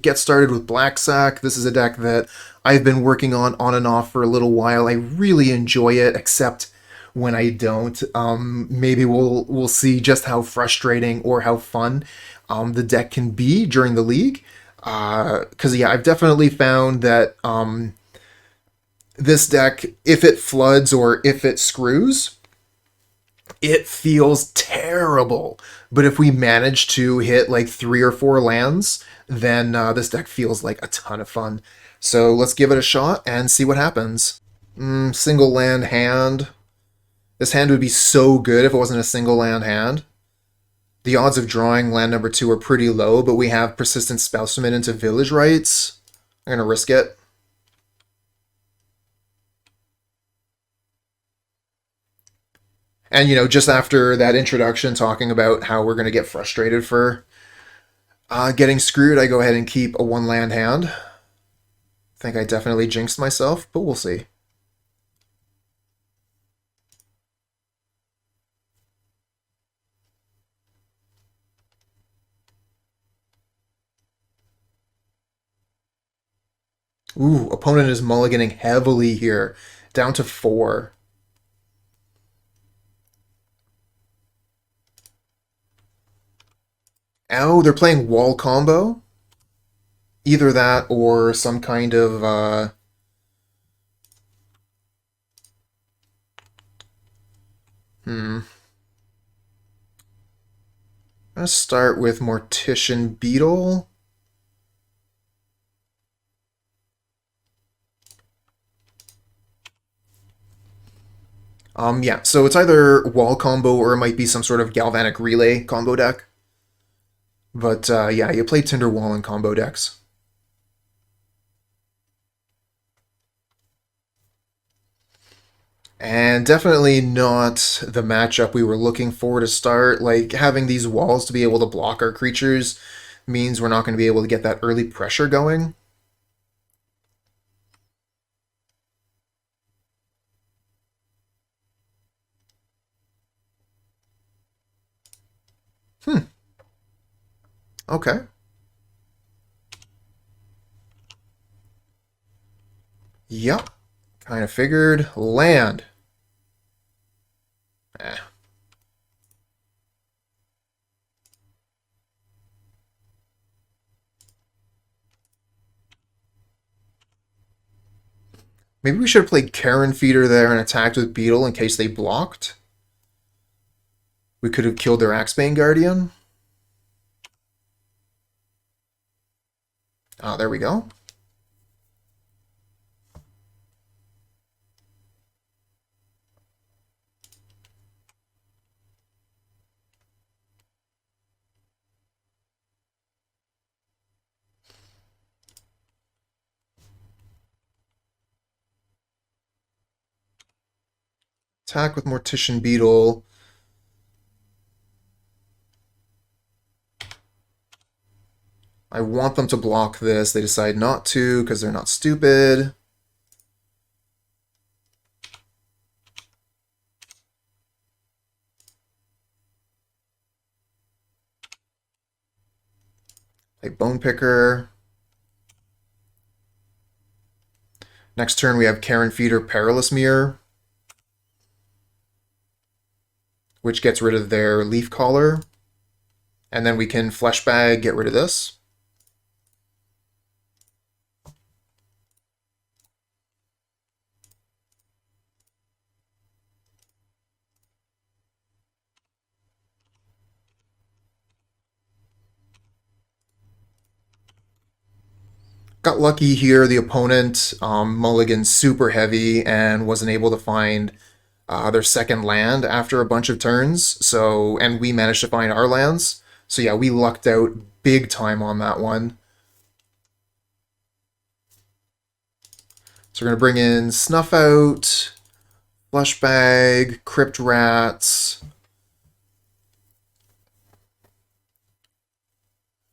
get started with Black Sack. This is a deck that I've been working on and off for a little while. I really enjoy it, except when I don't. Maybe we'll see just how frustrating or how fun the deck can be during the league. Because yeah, I've definitely found that this deck, if it floods or if it screws, it feels terrible. But if we manage to hit like 3 or 4 lands, then this deck feels like a ton of fun. So let's give it a shot and see what happens. Single land hand. This hand would be so good if it wasn't a single land hand. The odds of drawing land number 2 are pretty low, but we have Persistent Specimen into Village Rites. I'm going to risk it. And, you know, just after that introduction talking about how we're going to get frustrated for getting screwed, I go ahead and keep a 1-land hand. I think I definitely jinxed myself, but we'll see. Ooh, opponent is mulliganing heavily here. Down to 4. Oh, they're playing wall combo? Either that or some kind of... Let's start with Mortician Beetle. Yeah, so it's either wall combo or it might be some sort of galvanic relay combo deck. But yeah, you play Tinder Wall in combo decks. And definitely not the matchup we were looking for to start. Like, having these walls to be able to block our creatures means we're not going to be able to get that early pressure going. Okay. Yep. Kind of figured. Land. Eh. Maybe we should have played Carrion Feeder there and attacked with Beetle in case they blocked. We could have killed their Axebane Guardian. Ah, there we go. Attack with Mortician Beetle. I want them to block this. They decide not to because they're not stupid. Play Bone Picker. Next turn we have Carrion Feeder, Perilous Myr, which gets rid of their Leaf Collar. And then we can Fleshbag, get rid of this. Got lucky here. The opponent mulliganed super heavy and wasn't able to find their second land after a bunch of turns. So, and we managed to find our lands. So yeah, we lucked out big time on that one. So we're going to bring in Snuff Out, Fleshbag, Crypt Rats.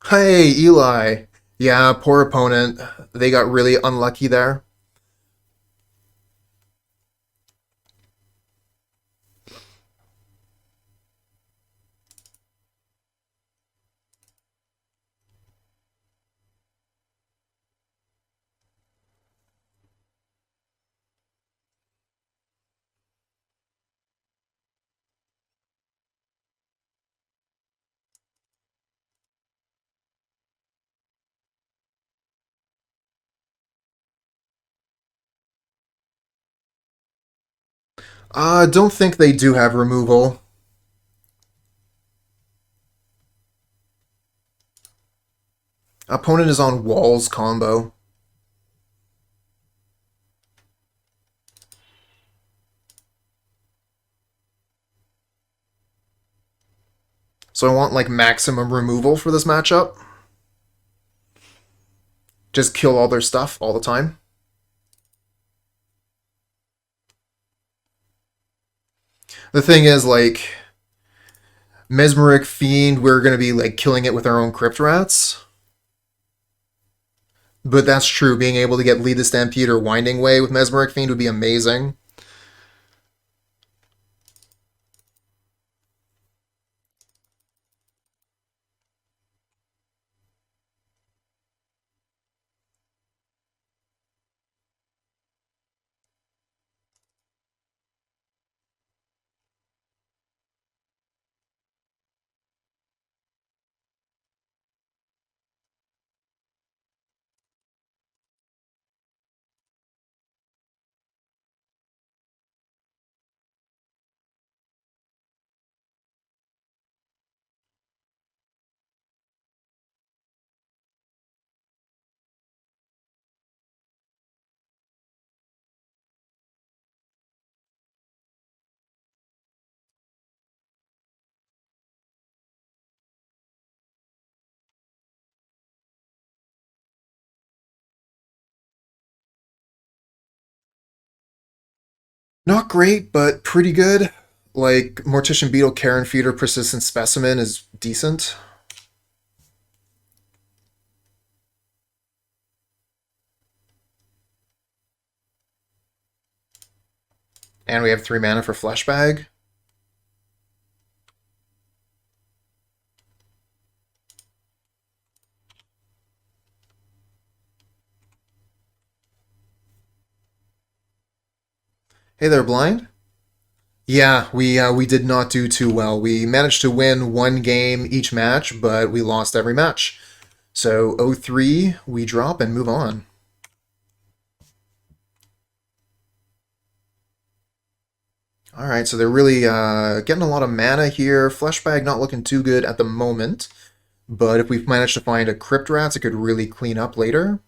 Hey, Eli. Yeah, poor opponent. They got really unlucky there. Don't think they do have removal. Opponent is on Walls combo. So I want like maximum removal for this matchup. Just kill all their stuff all the time. The thing is, like, Mesmeric Fiend, we're going to be like killing it with our own Crypt Rats. But that's true. Being able to get Lead the Stampede or Winding Way with Mesmeric Fiend would be amazing. Not great, but pretty good. Like, Mortician Beetle, Carrion Feeder, Persistent Specimen is decent. And we have 3 mana for Fleshbag. Hey there, Blind. Yeah, we did not do too well. We managed to win 1 game each match, but we lost every match. So 0-3, we drop and move on. Alright, so they're really getting a lot of mana here. Fleshbag not looking too good at the moment, but if we manage to find a Crypt Rats, it could really clean up later.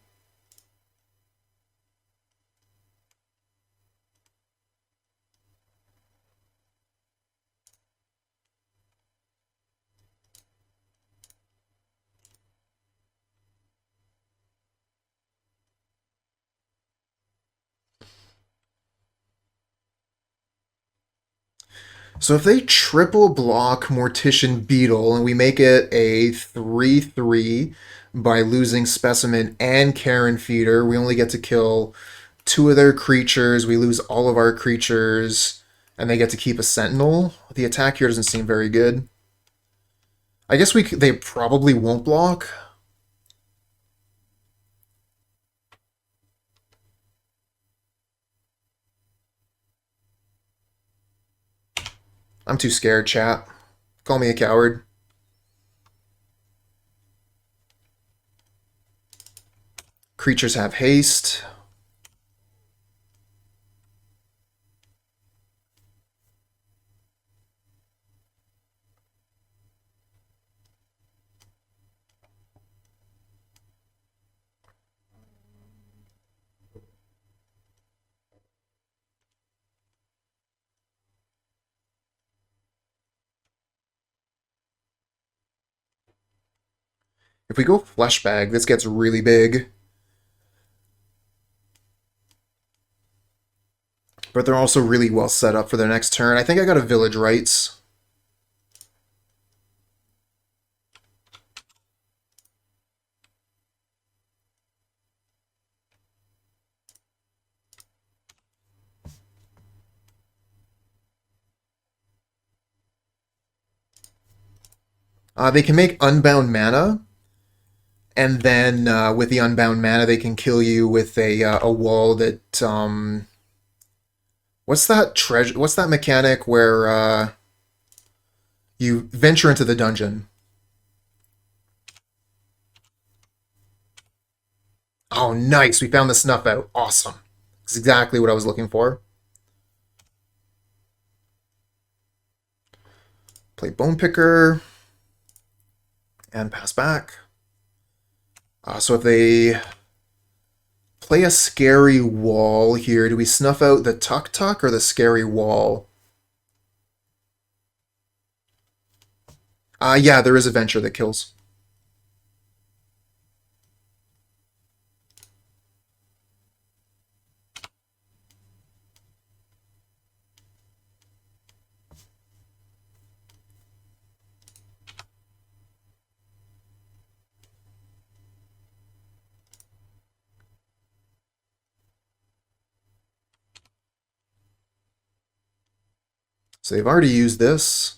So if they triple block Mortician Beetle and we make it a 3-3 by losing Specimen and Carrion Feeder, we only get to kill 2 of their creatures, we lose all of our creatures, and they get to keep a Sentinel. The attack here doesn't seem very good. I guess they probably won't block. I'm too scared, chat. Call me a coward. Creatures have haste. If we go Fleshbag, this gets really big. But they're also really well set up for their next turn. I think I got a Village Rites. They can make Unbound Mana, and then with the Unbound Mana, they can kill you with a wall that what's that treasure? What's that mechanic where you venture into the dungeon? Oh, nice! We found the Snuff Out. Awesome. That's exactly what I was looking for. Play Bone Picker and pass back. So if they play a Scary Wall here, do we snuff out the Tuk Tuk or the Scary Wall? Yeah, there is a Venture that kills. So they've already used this.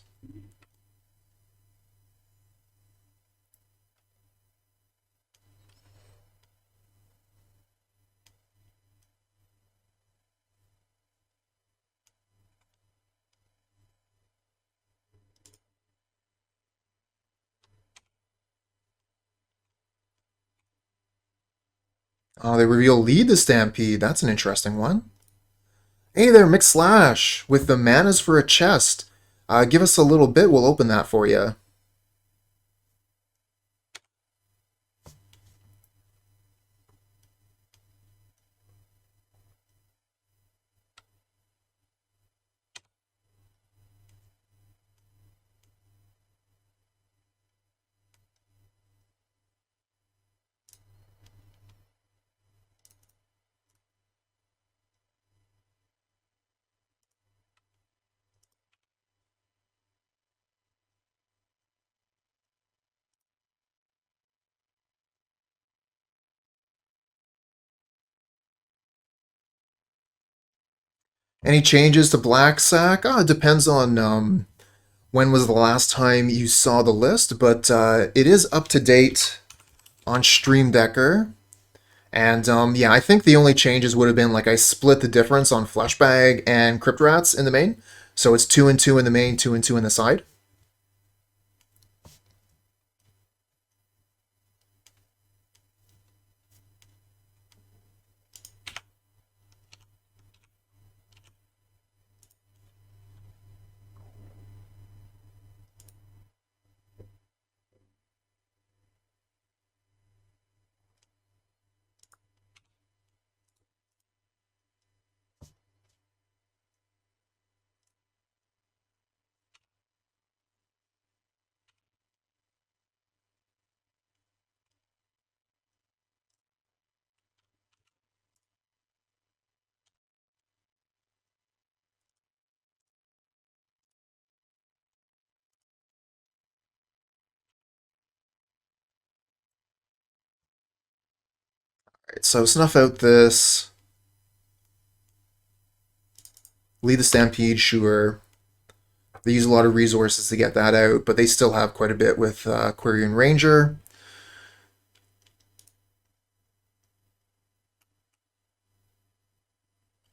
They reveal Lead the Stampede. That's an interesting one. Hey there, Mix Slash, with the manas for a chest. Give us a little bit, we'll open that for you. Any changes to Black Sack? It depends on when was the last time you saw the list, but it is up to date on Stream Decker. And yeah, I think the only changes would have been like I split the difference on Fleshbag and Crypt Rats in the main. So it's 2 and 2 in the main, 2 and 2 in the side. Alright, so snuff out this. Lead the Stampede, sure. They use a lot of resources to get that out, but they still have quite a bit with Quirion Ranger.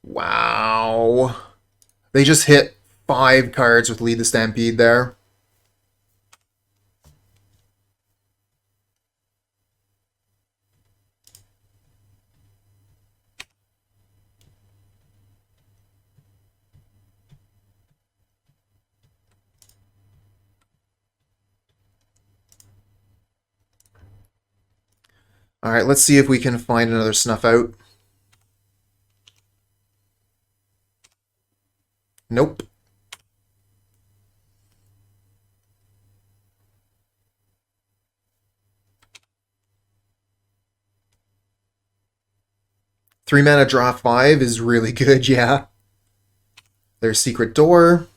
Wow. They just hit 5 cards with Lead the Stampede there. Alright, let's see if we can find another Snuff Out. Nope. Three mana draw 5 is really good, yeah. There's Secret Door.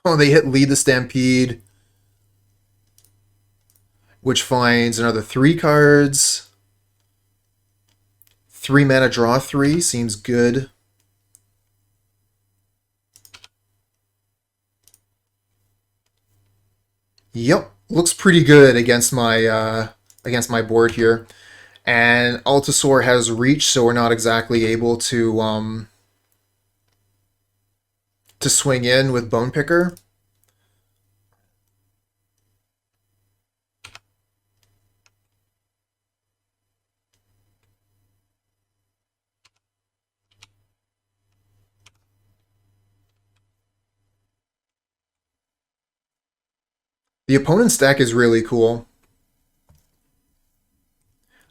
Oh, they hit Lead the Stampede, which finds another 3 cards. 3 mana draw 3 seems good. Yep, looks pretty good against my board here. And Altasaur has reach, so we're not exactly able to to swing in with Bone Picker. The opponent's deck is really cool.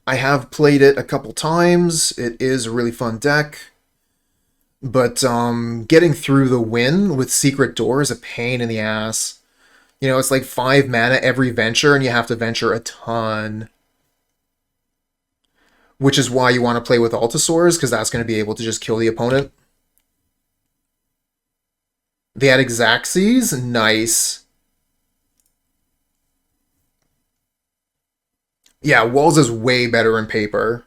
I have played it a couple times. It is a really fun deck. But getting through the win with Secret Door is a pain in the ass. You know, it's like 5 mana every venture, and you have to venture a ton. Which is why you want to play with Altasaurs, because that's going to be able to just kill the opponent. They had Xaxes? Nice. Yeah, Walls is way better in paper.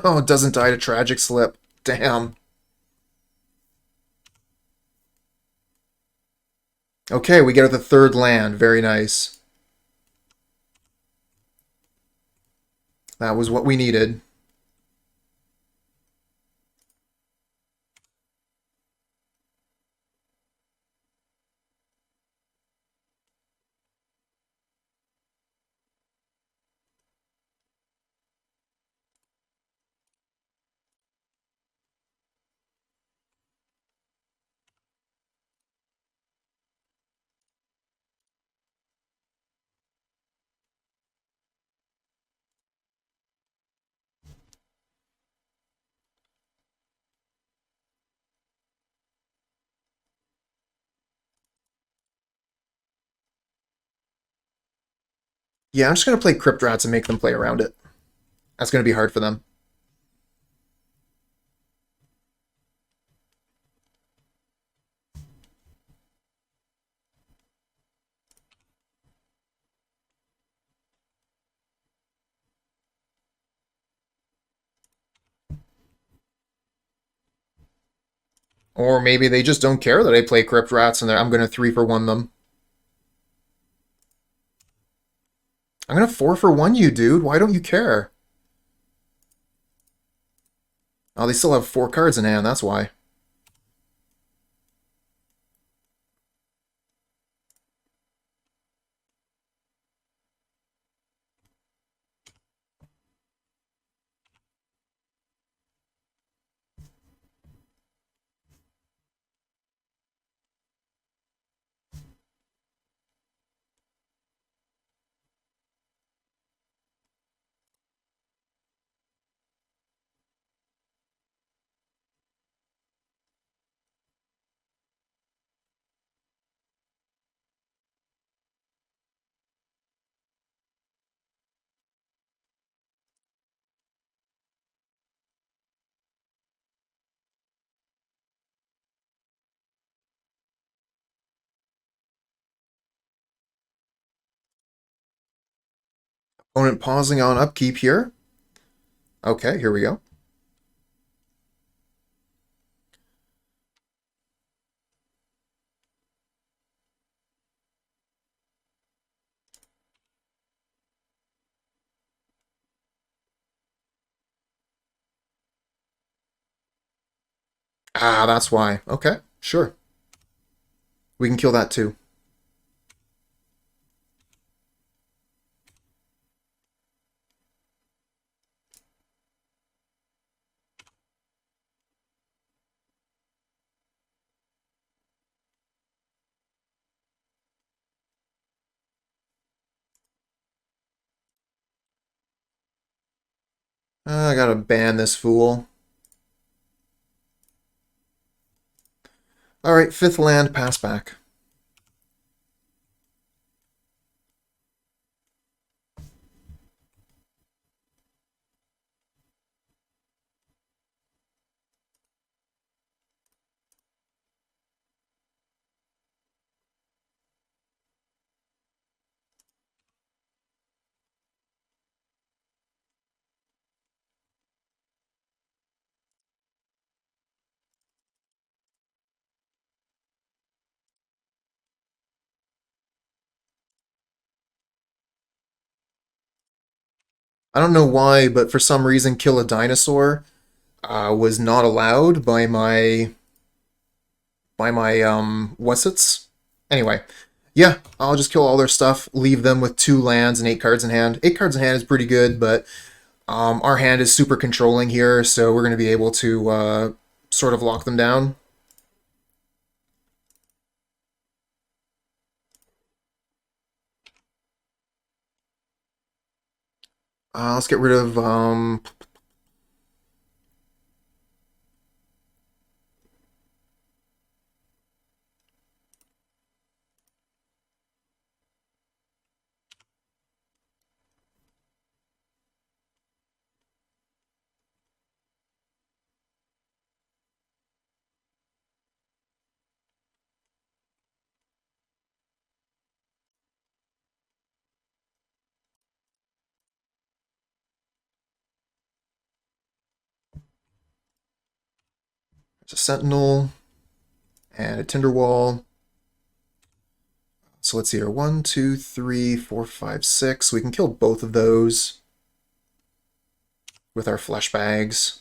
Oh, it doesn't die to Tragic Slip. Damn. Okay, we get the third land. Very nice. That was what we needed. Yeah, I'm just going to play Crypt Rats and make them play around it. That's going to be hard for them. Or maybe they just don't care that I play Crypt Rats and I'm going to 3-for-1 them. I'm going to 4-for-1 you, dude. Why don't you care? Oh, they still have 4 cards in hand, that's why. Opponent pausing on upkeep here. Okay, here we go. Ah, that's why. Okay, sure. We can kill that too. I gotta ban this fool. Alright, 5th land, pass back. I don't know why, but for some reason, kill a dinosaur was not allowed by my whatsits. Anyway, yeah, I'll just kill all their stuff, leave them with 2 lands and 8 cards in hand. 8 cards in hand is pretty good, but our hand is super controlling here, so we're going to be able to sort of lock them down. Let's get rid of a Sentinel and a Tinderwall. So let's see here. 1, 2, 3, 4, 5, 6. We can kill both of those with our Fleshbags.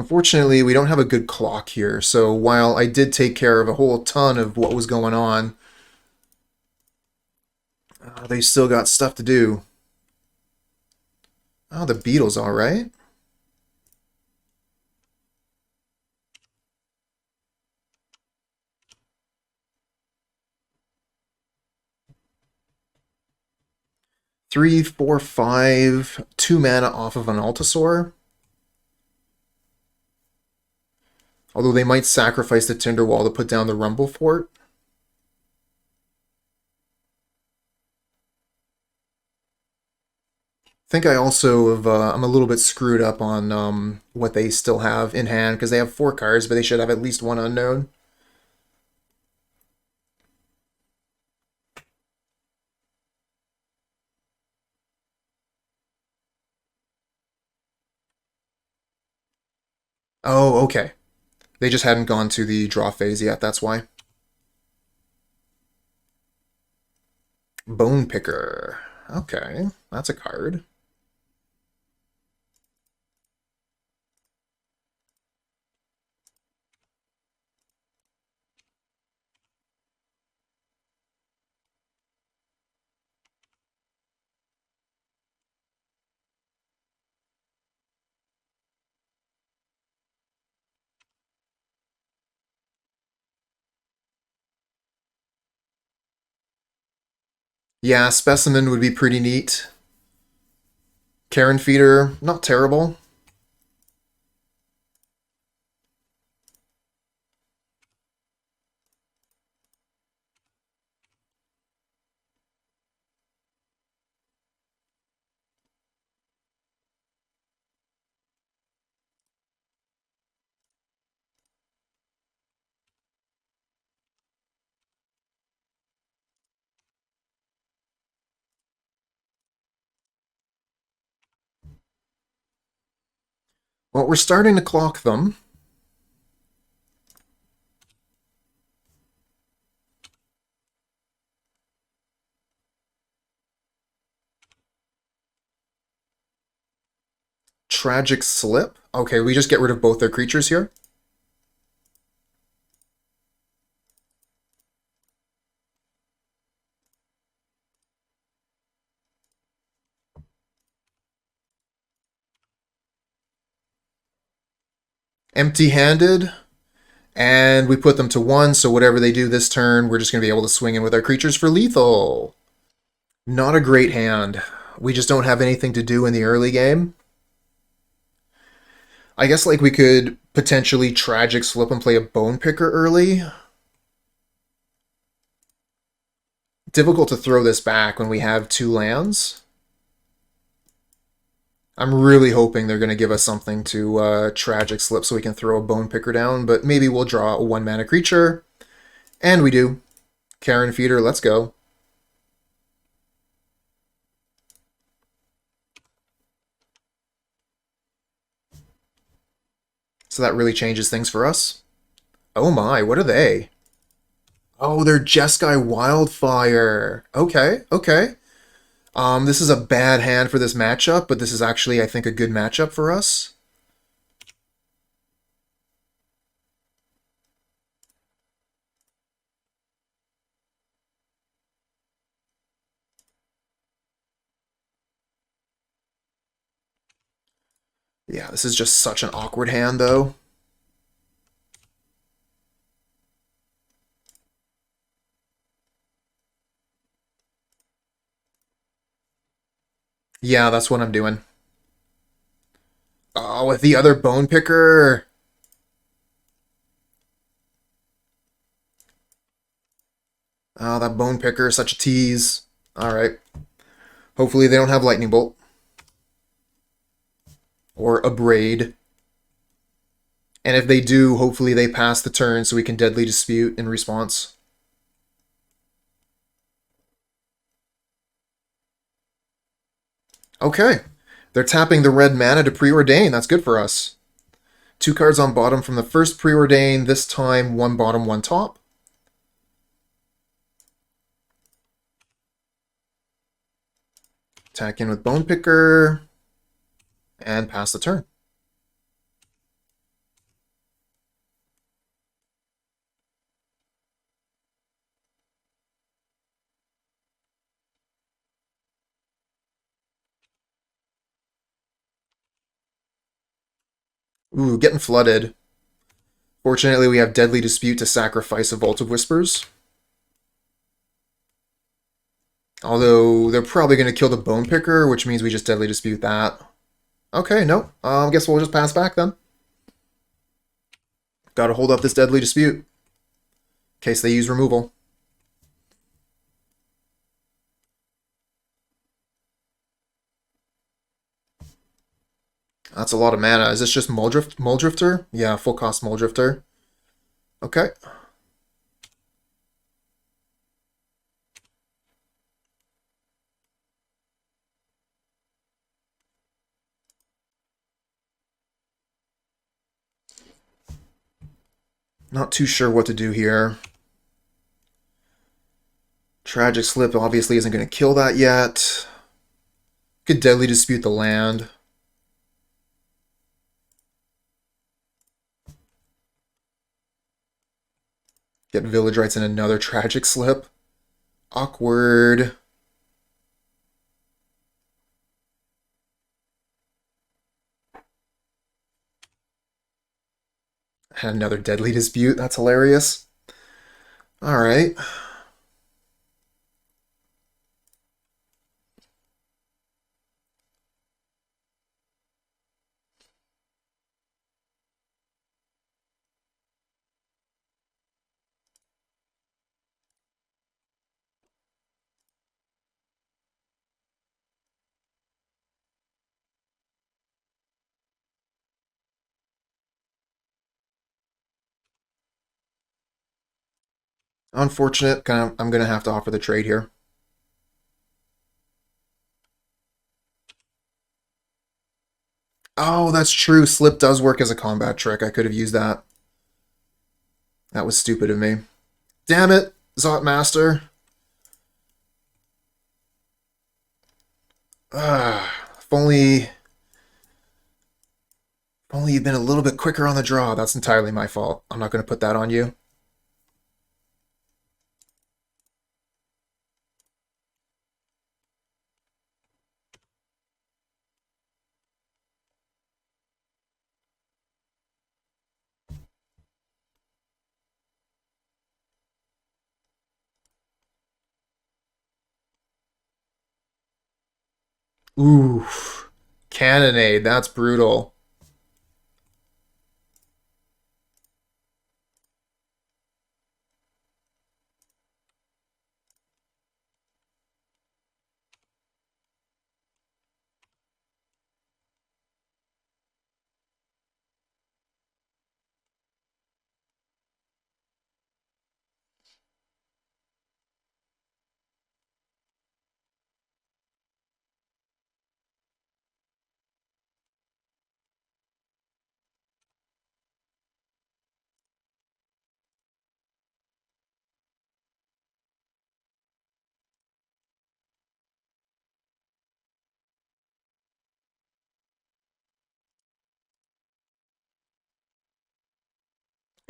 Unfortunately, we don't have a good clock here, so while I did take care of a whole ton of what was going on, they still got stuff to do. Oh, the Beetle's alright. Three, four, five, 2 mana off of an Altasaur. Although they might sacrifice the Tinderwall to put down the Rumble Fort. I think I also have, I'm a little bit screwed up on what they still have in hand, because they have 4 cards, but they should have at least 1 unknown. Oh, okay. They just hadn't gone to the draw phase yet, that's why. Bone Picker. Okay, that's a card. Yeah, Specimen would be pretty neat. Carrion Feeder, not terrible. Well, we're starting to clock them. Tragic Slip. Okay, we just get rid of both their creatures here. Empty-handed. And we put them to 1, so whatever they do this turn, we're just going to be able to swing in with our creatures for lethal. Not a great hand. We just don't have anything to do in the early game. I guess like we could potentially Tragic Slip and play a Bone Picker early. Difficult to throw this back when we have 2 lands. I'm really hoping they're going to give us something to Tragic Slip so we can throw a Bone Picker down, but maybe we'll draw a 1-mana creature. And we do. Carrion Feeder, let's go. So that really changes things for us. Oh my, what are they? Oh, they're Jeskai Wildfire. Okay, okay. This is a bad hand for this matchup, but this is actually, I think, a good matchup for us. Yeah, this is just such an awkward hand, though. Yeah, that's what I'm doing. Oh, with the other Bone Picker. Oh, that Bone Picker is such a tease. Alright. Hopefully they don't have Lightning Bolt. Or a Braid. And if they do, hopefully they pass the turn so we can Deadly Dispute in response. Okay. They're tapping the red mana to Preordain. That's good for us. 2 cards on bottom from the first Preordain. This time, 1 bottom, 1 top. Attack in with Bone Picker. And pass the turn. Ooh, getting flooded. Fortunately, we have Deadly Dispute to sacrifice a Vault of Whispers. Although, they're probably going to kill the Bone Picker, which means we just Deadly Dispute that. Okay, no. Guess we'll just pass back then. Gotta hold up this Deadly Dispute. In case they use removal. That's a lot of mana. Is this just Muldrifter? Yeah, full cost Muldrifter. Okay. Not too sure what to do here. Tragic Slip obviously isn't going to kill that yet. Could Deadly Dispute the land. Get Village Rites and another Tragic Slip. Awkward. And another Deadly Dispute. That's hilarious. Alright. Unfortunate. I'm going to have to offer the trade here. Oh, that's true. Slip does work as a combat trick. I could have used that. That was stupid of me. Damn it, Zot Master. If only you'd been a little bit quicker on the draw. That's entirely my fault. I'm not going to put that on you. Ooh. Cannonade, that's brutal.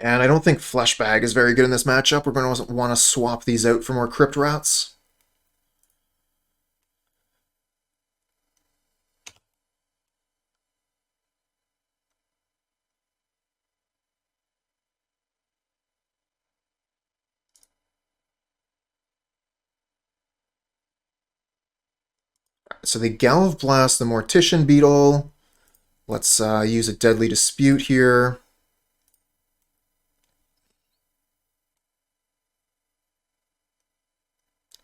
And I don't think Fleshbag is very good in this matchup. We're going to want to swap these out for more Crypt Rats. So they Galv Blast the Mortician Beetle. Let's use a Deadly Dispute here.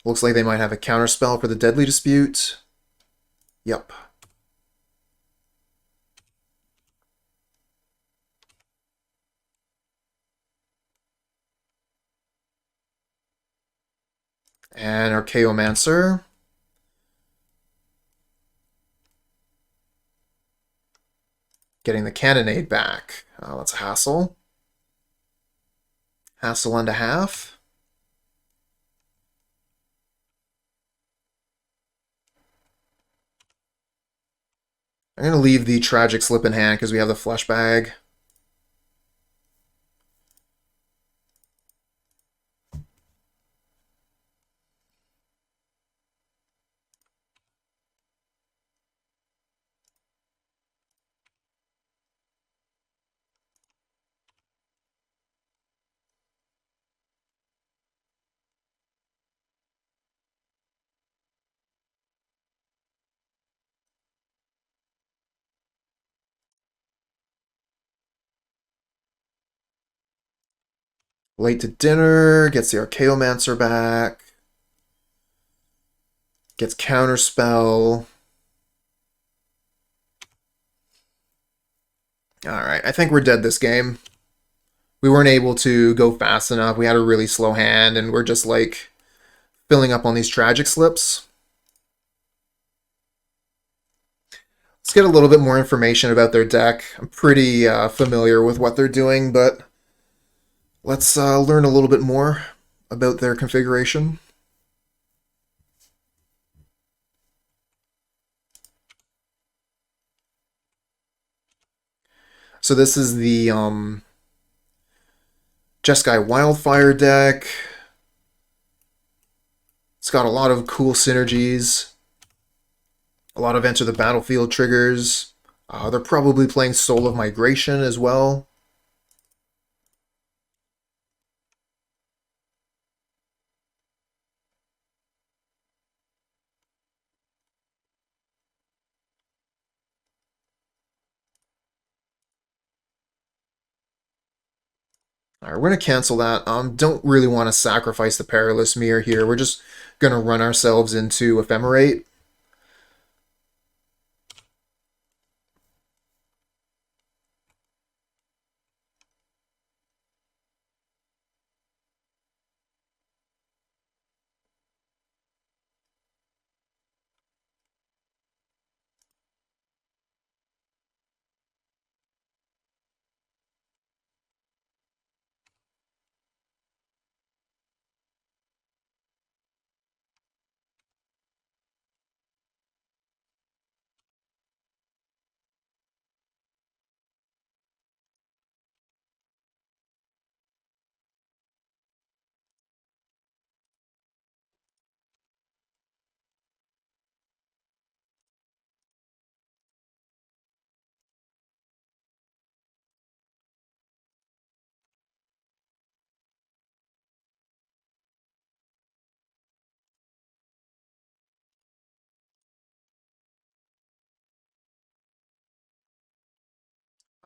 Looks like they might have a counterspell for the Deadly Dispute. Yep. And Archaeomancer. Getting the Cannonade back. That's a hassle. Hassle and a half. I'm going to leave the Tragic Slip in hand because we have the Fleshbag. Late to dinner, gets the Archaeomancer back. Gets Counterspell. Alright, I think we're dead this game. We weren't able to go fast enough. We had a really slow hand, and we're just, like, filling up on these Tragic Slips. Let's get a little bit more information about their deck. I'm pretty familiar with what they're doing, but let's learn a little bit more about their configuration. So this is the Jeskai Wildfire deck. It's got a lot of cool synergies. A lot of Enter the Battlefield triggers. They're probably playing Soul of Migration as well. Alright, we're going to cancel that. Don't really want to sacrifice the Perilous Myr here. We're just going to run ourselves into Ephemerate.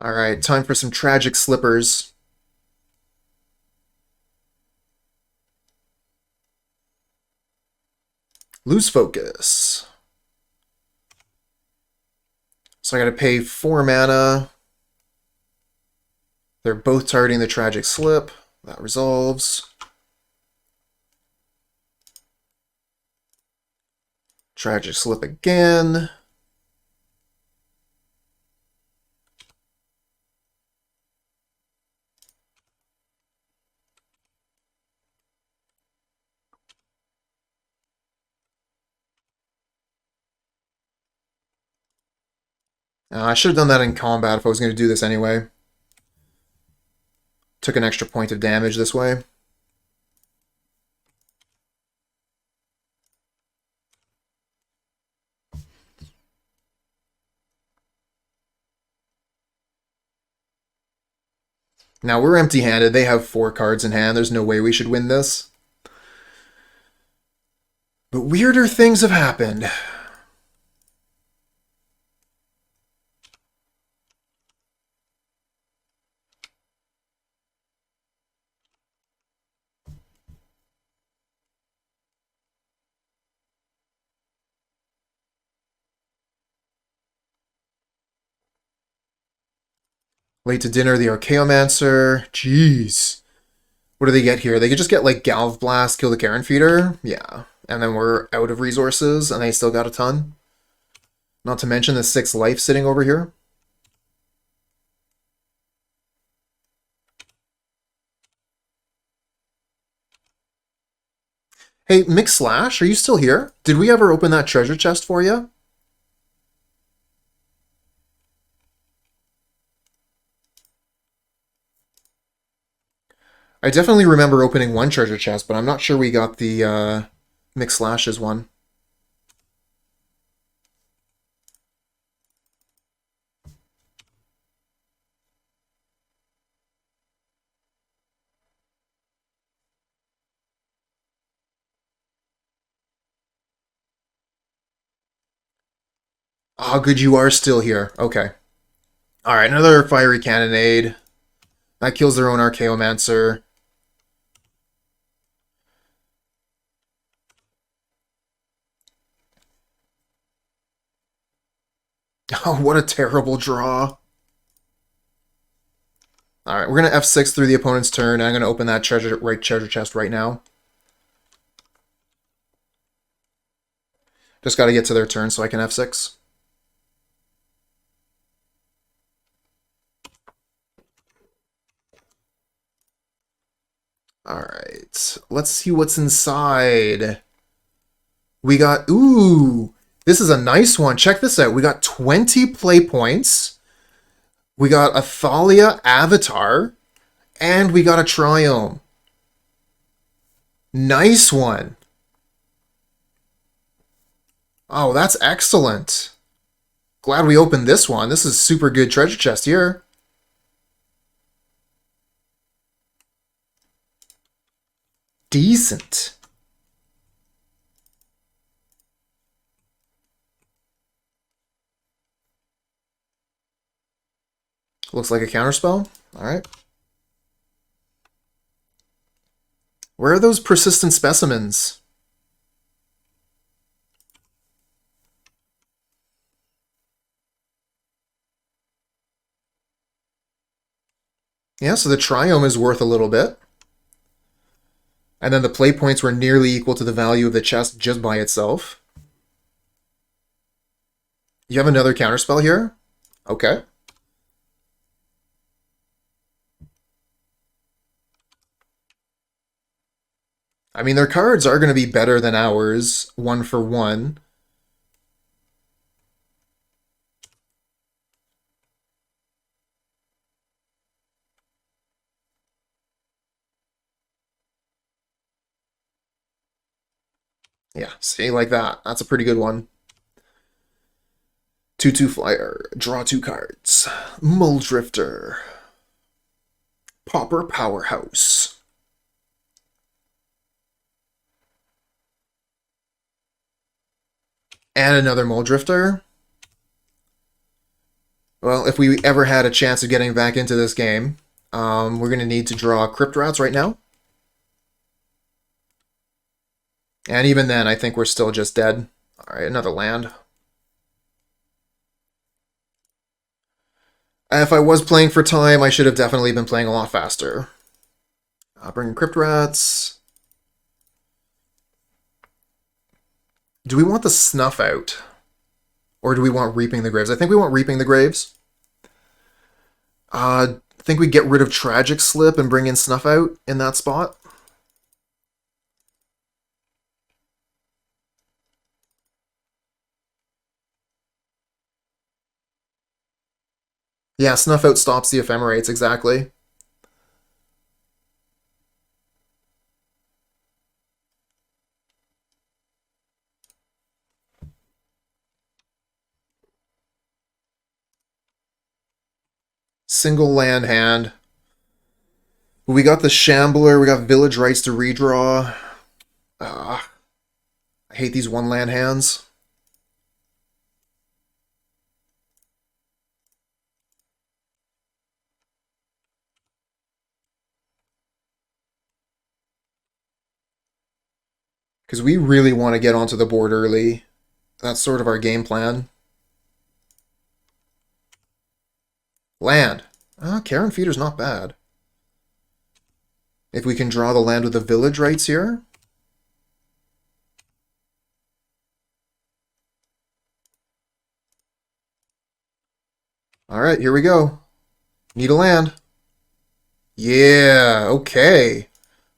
Alright, time for some tragic slippers. Lose focus. So I gotta pay 4 mana. They're both targeting the tragic slip. That resolves. Tragic slip again. I should have done that in combat if I was going to do this anyway. Took an extra point of damage this way. Now we're empty-handed. They have 4 cards in hand. There's no way we should win this. But weirder things have happened. Late to dinner, the Archaeomancer. Jeez. What do they get here? They could just get, like, Galv Blast, kill the Carrion Feeder. Yeah. And then we're out of resources, and they still got a ton. Not to mention the 6 life sitting over here. Hey, Mick Slash, are you still here? Did we ever open that treasure chest for you? I definitely remember opening one treasure chest, but I'm not sure we got the Mick Slash's one. Oh, good, you are still here. Okay. Alright, another Fiery Cannonade. That kills their own Archaeomancer. Oh, what a terrible draw. Alright, we're going to F6 through the opponent's turn, and I'm going to open that treasure chest right now. Just got to get to their turn so I can F6. Alright, let's see what's inside. We got, ooh, this is a nice one. Check this out. We got 20 play points. We got a Thalia Avatar. And we got a Triome. Nice one. Oh, that's excellent. Glad we opened this one. This is super good treasure chest here. Decent. Looks like a counterspell. Alright. Where are those persistent specimens? Yeah, so the Triome is worth a little bit. And then the play points were nearly equal to the value of the chest just by itself. You have another counterspell here? Okay. I mean, their cards are going to be better than ours, 1 for 1. Yeah, see, like that. That's a pretty good one. 2/2 flyer. Draw 2 cards. Muldrifter. Pauper Powerhouse. And another Muldrifter. Well, if we ever had a chance of getting back into this game, we're going to need to draw Crypt Rats right now. And even then, I think we're still just dead. Alright, another land. If I was playing for time, I should have definitely been playing a lot faster. Bringing Crypt Rats. Do we want the Snuff Out? Or do we want Reaping the Graves? I think we want Reaping the Graves. I think we get rid of Tragic Slip and bring in Snuff Out in that spot. Yeah, Snuff Out stops the Ephemerates, exactly. Single land hand. We got the Shambler, we got Village Rites to redraw. I hate these one land hands. Because we really want to get onto the board early. That's sort of our game plan. Land. Carrion Feeder's not bad. If we can draw the land with the Village Rites here. Alright, here we go. Need a land. Yeah, okay.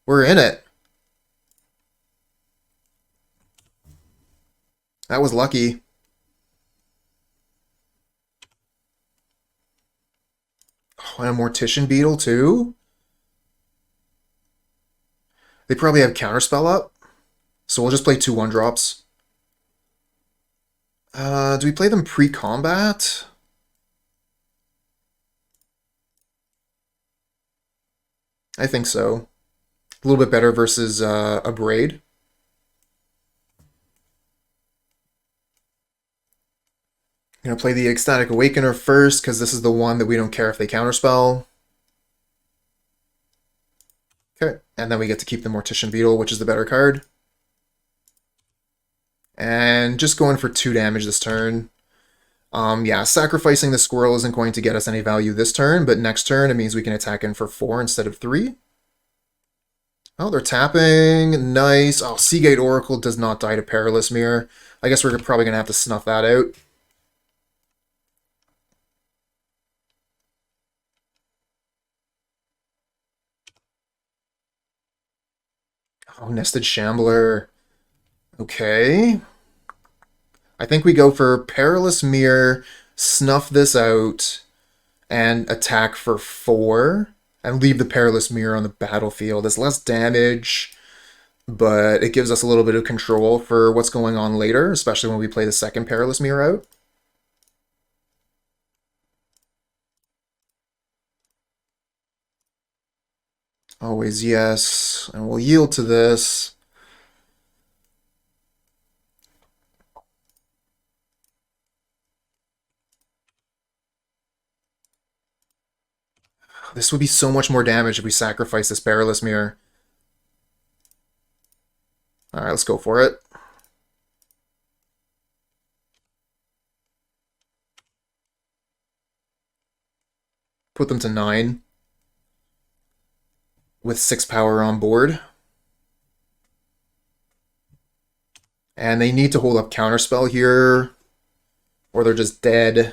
We're in it. That was lucky. Oh, and a Mortician Beetle too? They probably have Counterspell up. So we'll just play 2 1-drops. Do we play them pre-combat? I think so. A little bit better versus a Braid. I'm going to play the Ecstatic Awakener first, because this is the one that we don't care if they counterspell. Okay, and then we get to keep the Mortician Beetle, which is the better card. And just going for 2 damage this turn. Yeah, sacrificing the squirrel isn't going to get us any value this turn, but next turn it means we can attack in for 4 instead of 3. Oh, they're tapping. Nice. Oh, Seagate Oracle does not die to Perilous Myr. I guess we're probably going to have to snuff that out. Oh, Nested Shambler. Okay. I think we go for Perilous Myr, snuff this out, and attack for 4, and leave the Perilous Myr on the battlefield. It's less damage, but it gives us a little bit of control for what's going on later, especially when we play the second Perilous Myr out. Always yes, and we'll yield to this. This would be so much more damage if we sacrifice this Perilous Myr. Alright, let's go for it. Put them to 9. With 6 power on board. And they need to hold up Counterspell here, or they're just dead.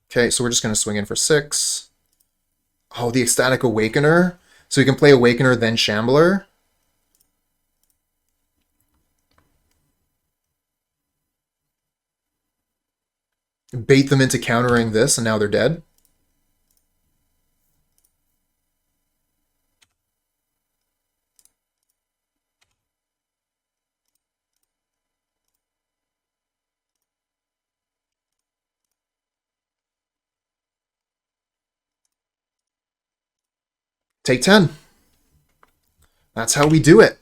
Okay, so we're just going to swing in for 6. Oh, the Ecstatic Awakener. So we can play Awakener, then Shambler. Bait them into countering this, and now they're dead. Take 10. That's how we do it.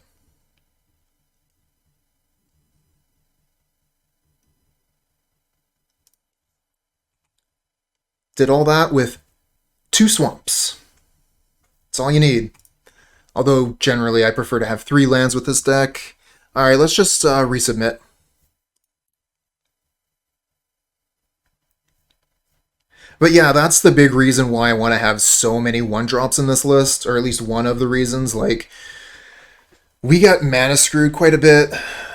Did all that with 2 swamps. That's all you need. Although, generally, I prefer to have 3 lands with this deck. Alright, let's just resubmit. But yeah, that's the big reason why I want to have so many 1-drops in this list, or at least one of the reasons. Like, we got mana screwed quite a bit.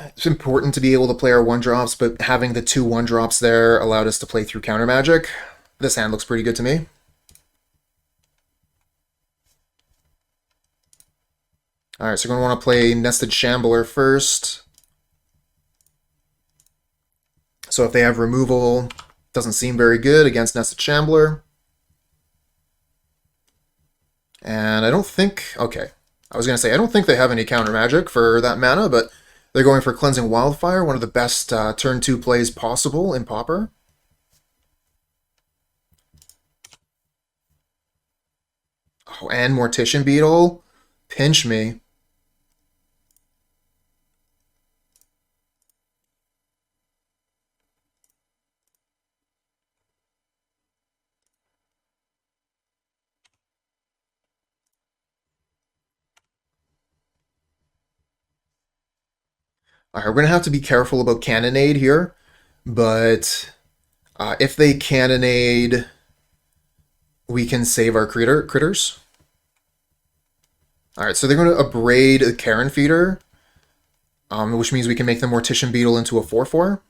It's important to be able to play our 1-drops, but having the 2 1-drops there allowed us to play through counter magic. This hand looks pretty good to me. Alright, so we're going to want to play Nested Shambler first. So if they have removal, doesn't seem very good against Nested Shambler. And I don't think... Okay, I was going to say, I don't think they have any counter magic for that mana, but they're going for Cleansing Wildfire, one of the best turn 2 plays possible in Pauper. Oh, and Mortician Beetle. Pinch me. Alright, we're going to have to be careful about Cannonade here, but if they Cannonade, we can save our critters. Alright, so they're going to abrade a Carrion Feeder, which means we can make the Mortician Beetle into a 4/4.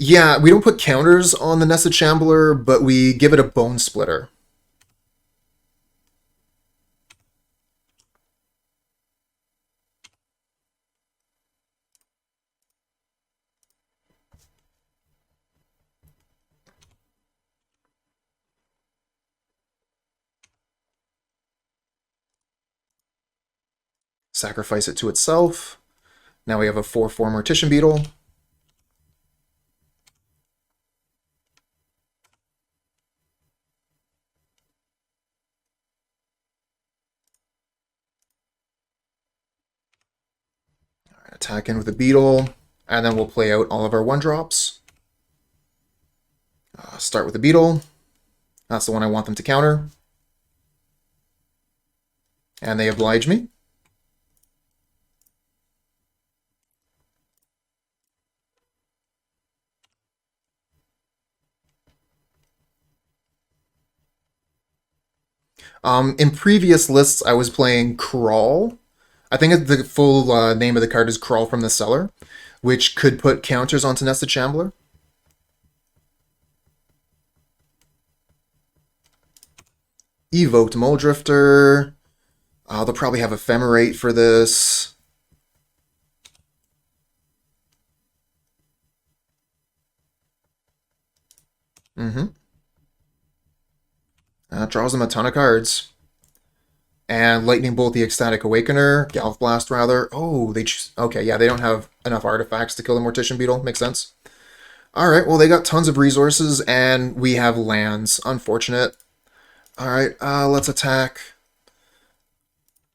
Yeah, we don't put counters on the Nested Shambler, but we give it a Bonesplitter. Sacrifice it to itself. Now we have a 4/4 Mortician Beetle. Attack in with the Beetle, and then we'll play out all of our 1-drops. Start with the Beetle. That's the one I want them to counter. And they oblige me. In previous lists, I was playing Crawl. I think the full name of the card is Crawl from the Cellar, which could put counters onto Nested Shambler. Evoked Muldrifter. They'll probably have Ephemerate for this. Draws them a ton of cards. And Lightning Bolt the Ecstatic Awakener, Gallop Blast rather. Oh, they okay, yeah, they don't have enough artifacts to kill the Mortician Beetle. Makes sense. Alright, well, they got tons of resources, and we have lands. Unfortunate. Alright, let's attack.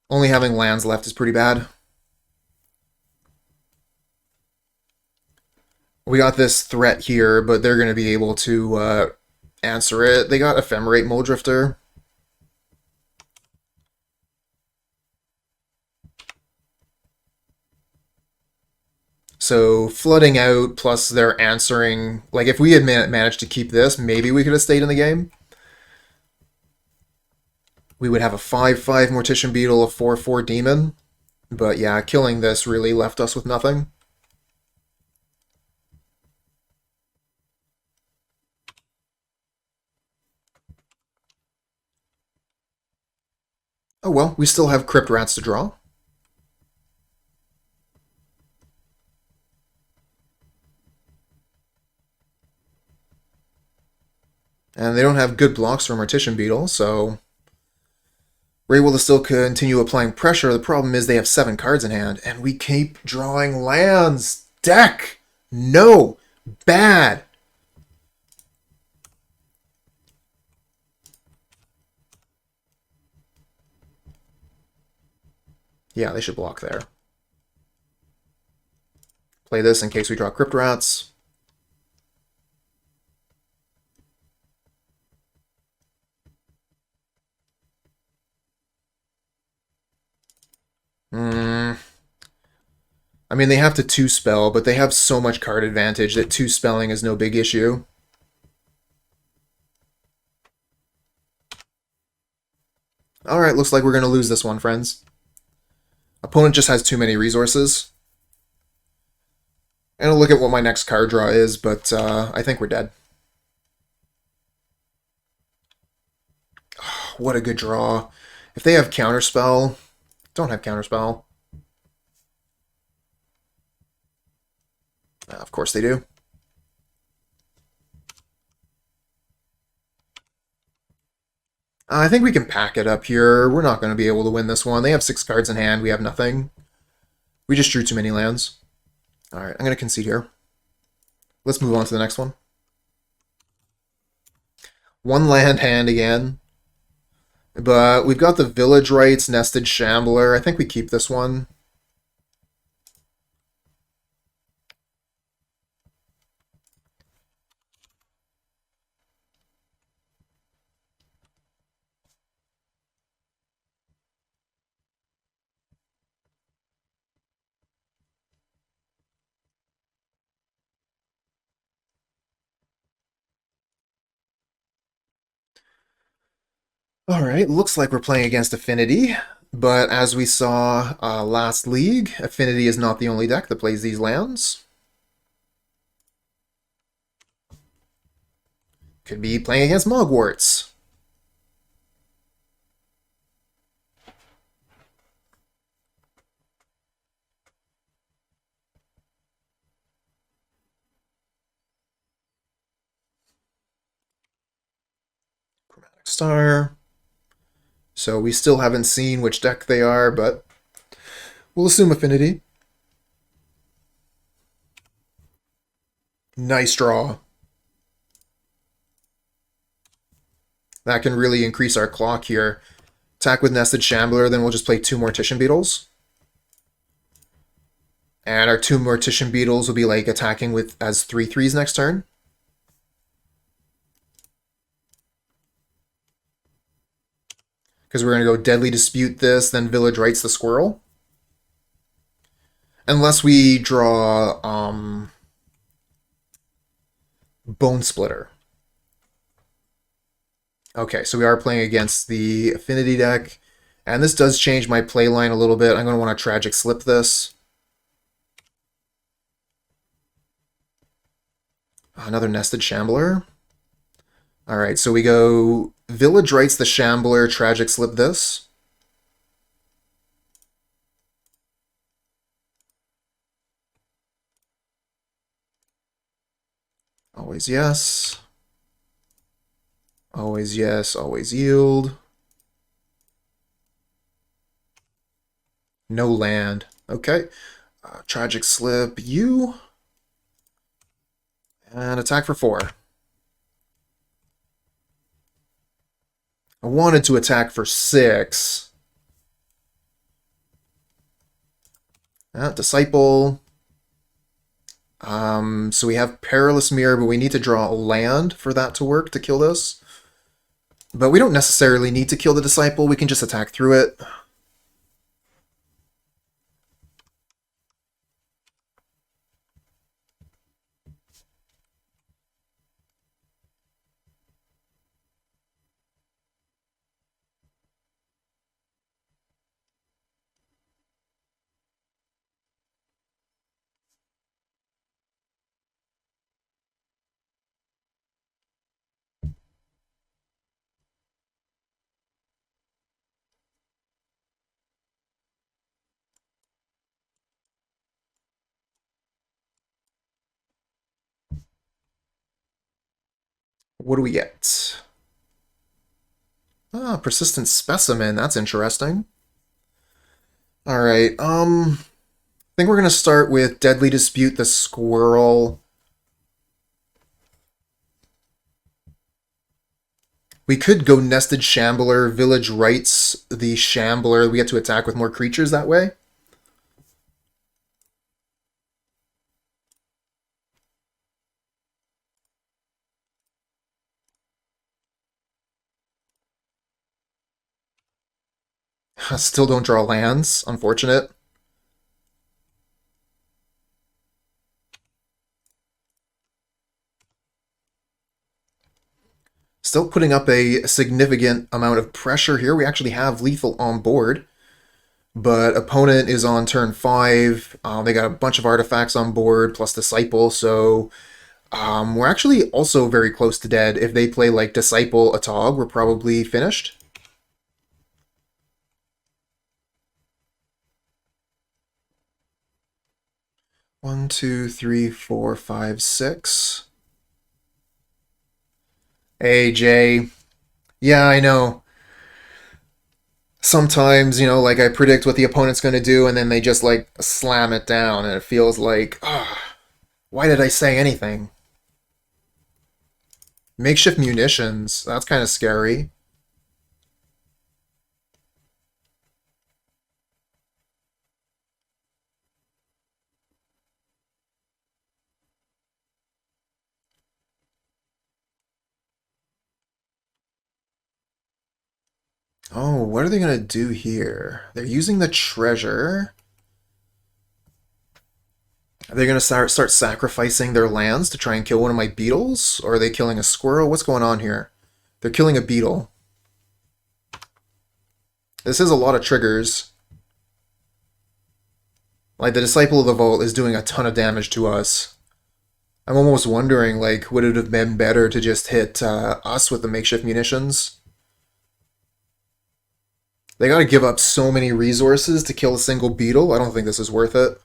Only having lands left is pretty bad. We got this threat here, but they're going to be able to answer it. They got Ephemerate Muldrifter. So flooding out plus they're answering, like if we had managed to keep this, maybe we could have stayed in the game. We would have a 5/5 Mortician Beetle, a 4/4 Demon. But yeah, killing this really left us with nothing. Oh well, we still have Crypt Rats to draw. And they don't have good blocks for Mortician Beetle, so we're able to still continue applying pressure. The problem is they have 7 cards in hand, and we keep drawing lands. Deck! No! Bad! Yeah, they should block there. Play this in case we draw Crypt Rats. I mean, they have to 2-spell, but they have so much card advantage that 2-spelling is no big issue. Alright, looks like we're going to lose this one, friends. Opponent just has too many resources. I'm going to look at what my next card draw is, but I think we're dead. Oh, what a good draw. If they have Counterspell... Don't have Counterspell. Of course they do. I think we can pack it up here. We're not going to be able to win this one. They have 6 cards in hand. We have nothing. We just drew too many lands. Alright, I'm going to concede here. Let's move on to the next one. 1 land hand again. But we've got the Village Rites, Nested Shambler. I think we keep this one. Alright, looks like we're playing against Affinity, but as we saw last league, Affinity is not the only deck that plays these lands. Could be playing against Mogwarts. Chromatic Star. So we still haven't seen which deck they are, but we'll assume Affinity. Nice draw. That can really increase our clock here. Attack with Nested Shambler, then we'll just play 2 Mortician Beetles. And our 2 Mortician Beetles will be like attacking with as 3/3s next turn. Because we're going to go Deadly Dispute this, then Village Rites the Squirrel. Unless we draw Bonesplitter. Okay, so we are playing against the Affinity deck. And this does change my play line a little bit. I'm going to want to Tragic Slip this. Another Nested Shambler. Alright, so we go Village Rites the Shambler, Tragic Slip this. Always yes. Always yes, always yield. No land. Okay. Tragic Slip you. And attack for 4. I wanted to attack for 6. Disciple. So we have Perilous Myr, but we need to draw a land for that to work, to kill this. But we don't necessarily need to kill the Disciple, we can just attack through it. What do we get? Persistent Specimen, that's interesting. Alright, I think we're going to start with Deadly Dispute the Squirrel. We could go Nested Shambler, Village Rites, the Shambler. We get to attack with more creatures that way. Still don't draw lands. Unfortunate. Still putting up a significant amount of pressure here. We actually have lethal on board. But opponent is on turn 5. They got a bunch of artifacts on board, plus Disciple, so we're actually also very close to dead. If they play like Disciple Atog, we're probably finished. One, two, three, four, five, six. Hey, Jay. Yeah, I know. Sometimes, you know, like I predict what the opponent's going to do, and then they just like slam it down, and it feels like, why did I say anything? Makeshift munitions. That's kind of scary. Oh, what are they going to do here? They're using the treasure. Are they going to start sacrificing their lands to try and kill one of my beetles? Or are they killing a squirrel? What's going on here? They're killing a beetle. This is a lot of triggers. Like, the Disciple of the Vault is doing a ton of damage to us. I'm almost wondering, like, would it have been better to just hit us with the makeshift munitions? They gotta give up so many resources to kill a single beetle. I don't think this is worth it.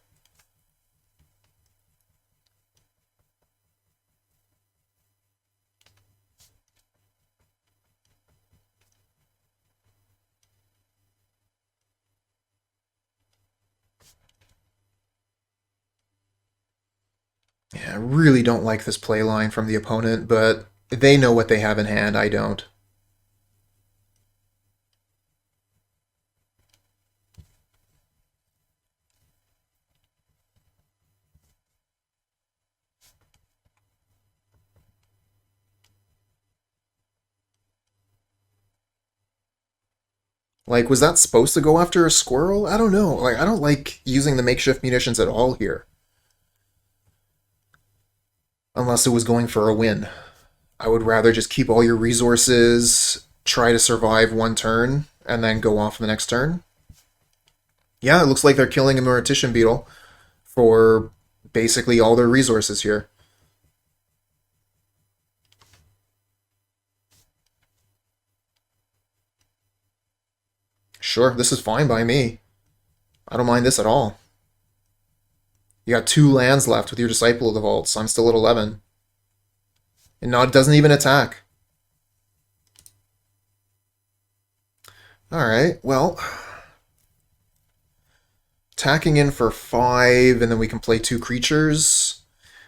Yeah, I really don't like this playline from the opponent, but they know what they have in hand, I don't. Like, was that supposed to go after a squirrel? I don't know. Like, I don't like using the makeshift munitions at all here. Unless it was going for a win. I would rather just keep all your resources, try to survive one turn, and then go off the next turn. Yeah, it looks like they're killing a Mortician Beetle for basically all their resources here. Sure, this is fine by me. I don't mind this at all. You got 2 lands left with your Disciple of the Vaults. I'm still at 11. And now it doesn't even attack. Alright, well. Attacking in for 5, and then we can play 2 creatures.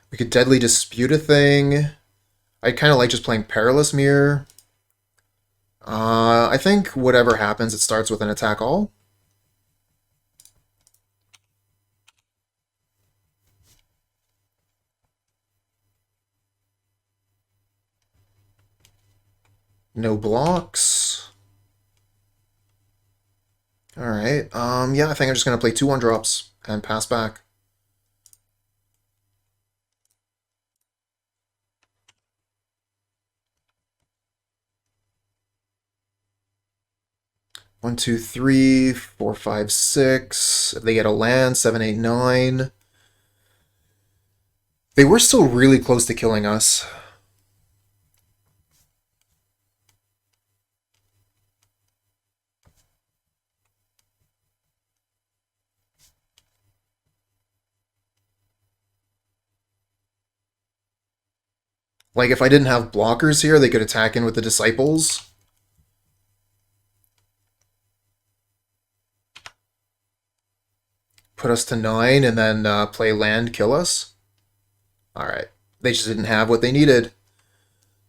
We could Deadly Dispute a thing. I kind of like just playing Perilous Myr. I think whatever happens, it starts with an attack all. No blocks. Alright, yeah, I think I'm just going to play 2 1-drops and pass back. One, two, three, four, five, six. If they get a land, 7, 8, 9. They were still really close to killing us. Like, if I didn't have blockers here, they could attack in with the Disciples. Put us to 9 and then play land, kill us. Alright. They just didn't have what they needed.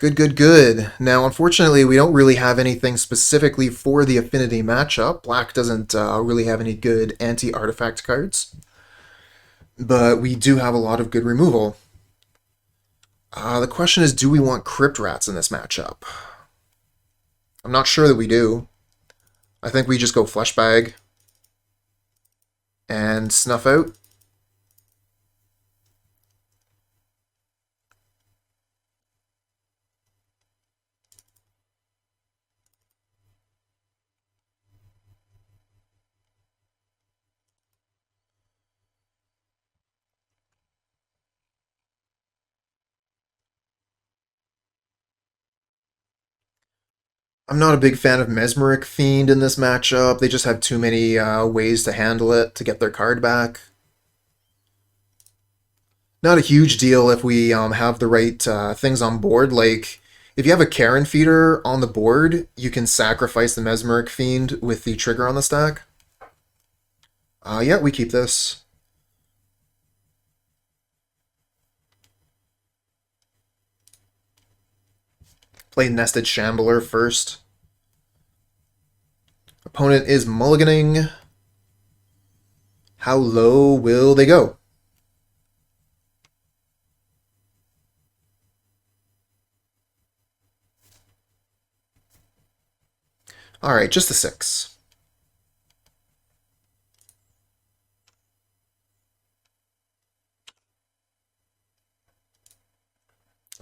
Good, good, good. Now, unfortunately, we don't really have anything specifically for the Affinity matchup. Black doesn't really have any good anti-artifact cards. But we do have a lot of good removal. The question is, do we want Crypt Rats in this matchup? I'm not sure that we do. I think we just go Fleshbag and Snuff Out. I'm not a big fan of Mesmeric Fiend in this matchup. They just have too many ways to handle it to get their card back. Not a huge deal if we have the right things on board. Like, if you have a Carrion Feeder on the board, you can sacrifice the Mesmeric Fiend with the trigger on the stack. Yeah, we keep this. Play Nested Shambler first. Opponent is mulliganing. How low will they go? Alright, just a 6.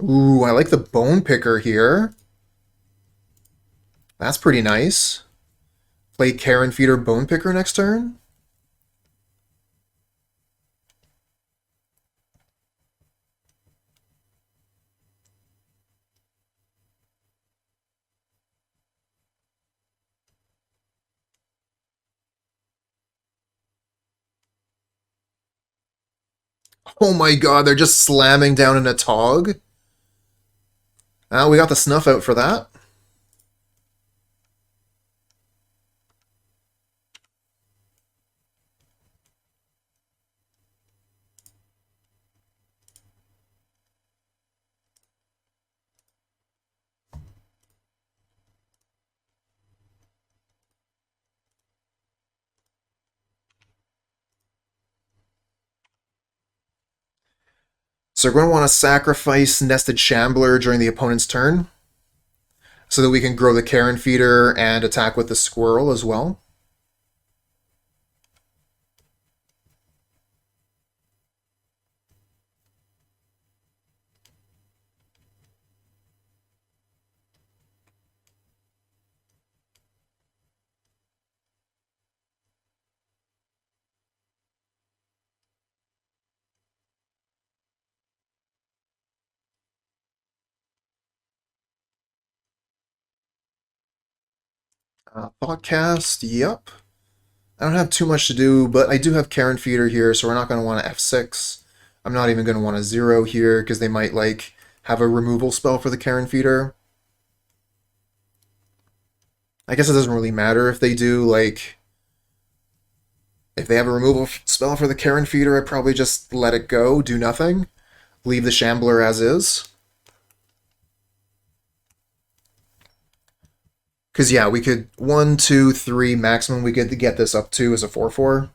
Ooh, I like the Bone Picker here. That's pretty nice. Play Carrion Feeder Bone Picker next turn. Oh my god, they're just slamming down in a Tog. We got the Snuff Out for that. So we're going to want to sacrifice Nested Shambler during the opponent's turn so that we can grow the Carrion Feeder and attack with the Squirrel as well. Thoughtcast, yep. I don't have too much to do, but I do have Carrion Feeder here, so we're not going to want to F6. I'm not even going to want to 0 here, because they might, like, have a removal spell for the Carrion Feeder. I guess it doesn't really matter if they do, like... If they have a removal spell for the Carrion Feeder, I'd probably just let it go, do nothing. Leave the Shambler as is. Because, yeah, we could 1, 2, 3 maximum we could get this up to as a 4/4.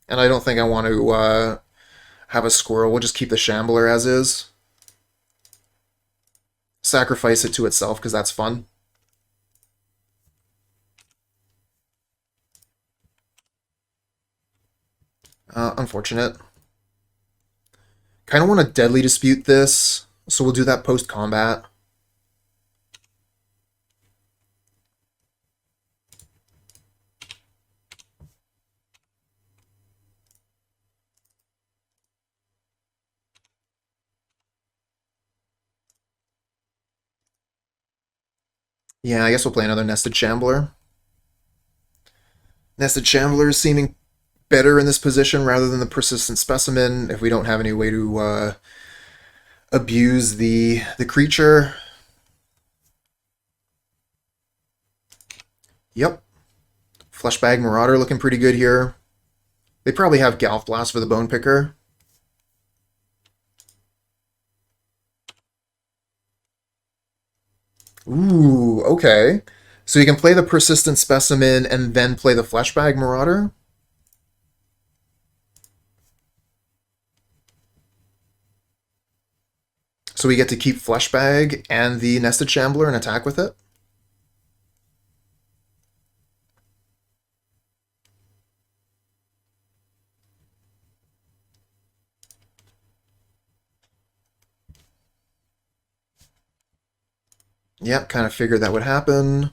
And I don't think I want to have a Squirrel. We'll just keep the Shambler as is. Sacrifice it to itself, because that's fun. Unfortunate. Kind of want to Deadly Dispute this, so we'll do that post-combat. Yeah, I guess we'll play another Nested Shambler. Nested Shambler is seeming better in this position rather than the Persistent Specimen if we don't have any way to abuse the creature. Yep. Fleshbag Marauder looking pretty good here. They probably have Galf Blast for the Bone Picker. Ooh, okay. So you can play the Persistent Specimen and then play the Fleshbag Marauder? So we get to keep Fleshbag and the Nested Shambler and attack with it? Yep, kind of figured that would happen.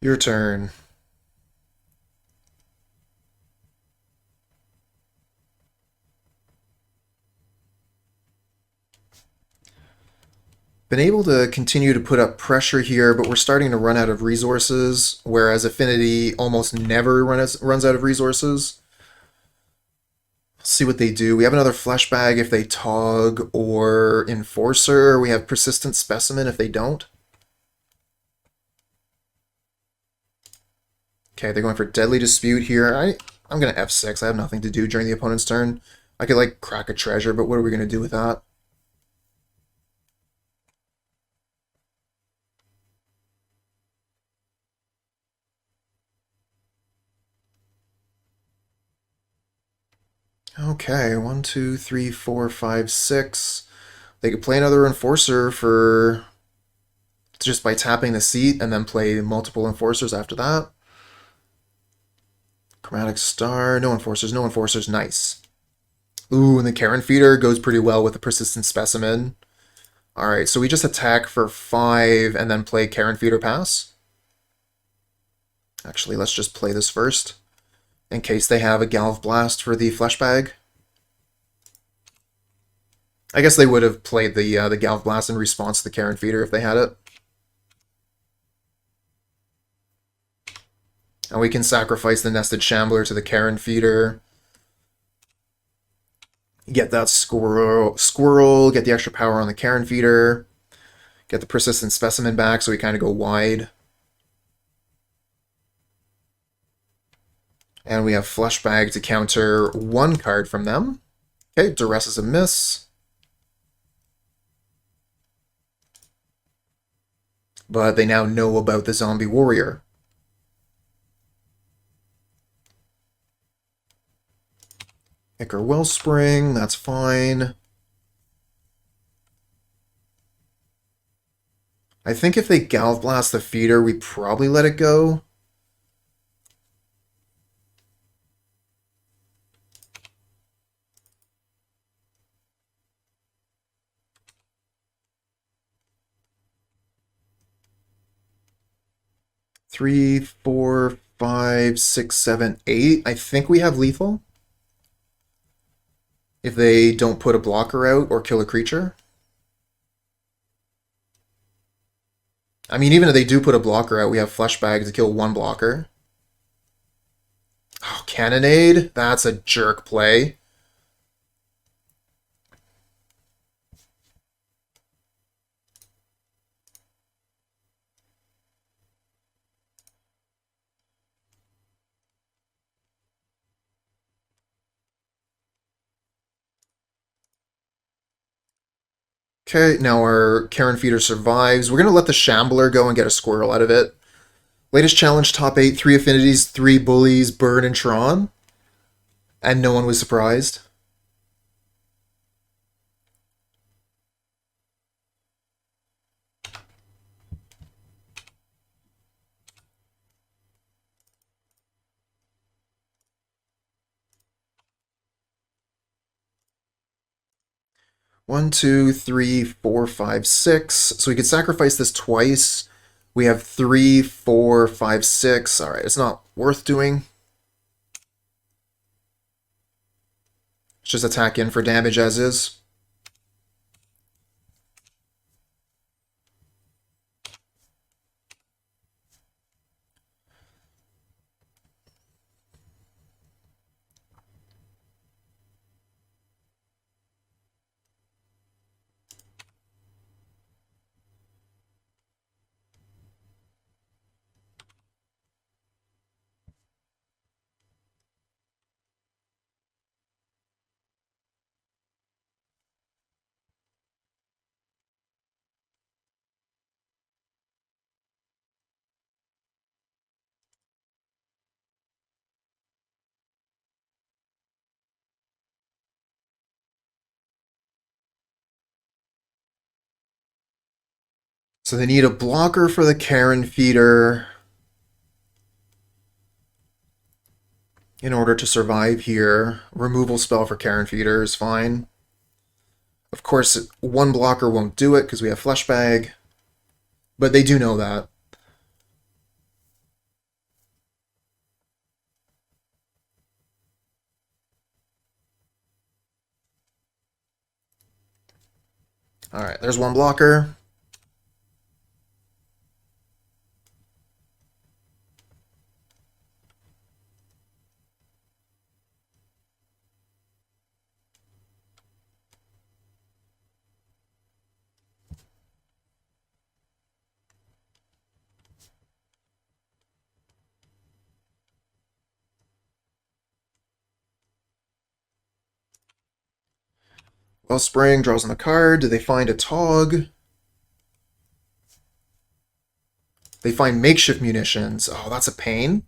Your turn. Been able to continue to put up pressure here, but we're starting to run out of resources, whereas Affinity almost never runs out of resources. See what they do. We have another Fleshbag if they Tog or Enforcer. We have Persistent Specimen if they don't. Okay, they're going for Deadly Dispute here. I'm going to F6. I have nothing to do during the opponent's turn. I could, like, crack a treasure, but what are we going to do with that? Okay, 1, 2, 3, 4, 5, 6. They could play another Enforcer for just by tapping the seat and then play multiple Enforcers after that. Chromatic Star, no Enforcers, no Enforcers, nice. Ooh, and the Carrion Feeder goes pretty well with the Persistent Specimen. Alright, so we just attack for 5 and then play Carrion Feeder pass. Actually, let's just play this first, in case they have a Galv Blast for the Fleshbag. I guess they would have played the Galv Blast in response to the Carrion Feeder if they had it. And we can sacrifice the Nested Shambler to the Carrion Feeder. Get that squirrel, get the extra power on the Carrion Feeder. Get the Persistent Specimen back so we kind of go wide. And we have Fleshbag to counter 1 card from them. Okay, Duress is a miss. But they now know about the Zombie Warrior. Ichor Wellspring, that's fine. I think if they Galv Blast the Feeder, we probably let it go. Three, four, 5, 6, 7, 8. I think we have lethal. If they don't put a blocker out or kill a creature. I mean, even if they do put a blocker out, we have Fleshbag to kill 1 blocker. Oh, Cannonade? That's a jerk play. Okay, now our Carrion Feeder survives. We're going to let the Shambler go and get a squirrel out of it. Latest challenge, top 8, 3 affinities, 3 bullies, Burn and Tron. And no one was surprised. One, two, three, four, 5, 6. So we could sacrifice this twice. We have 3, 4, 5, 6. Alright, it's not worth doing. Let's just attack in for damage as is. So they need a blocker for the Carrion Feeder in order to survive here. Removal spell for Carrion Feeder is fine. Of course, one blocker won't do it because we have Fleshbag, but they do know that. Alright, there's one blocker. Wellspring draws on a card. Do they find a Tog? They find makeshift munitions. Oh, that's a pain.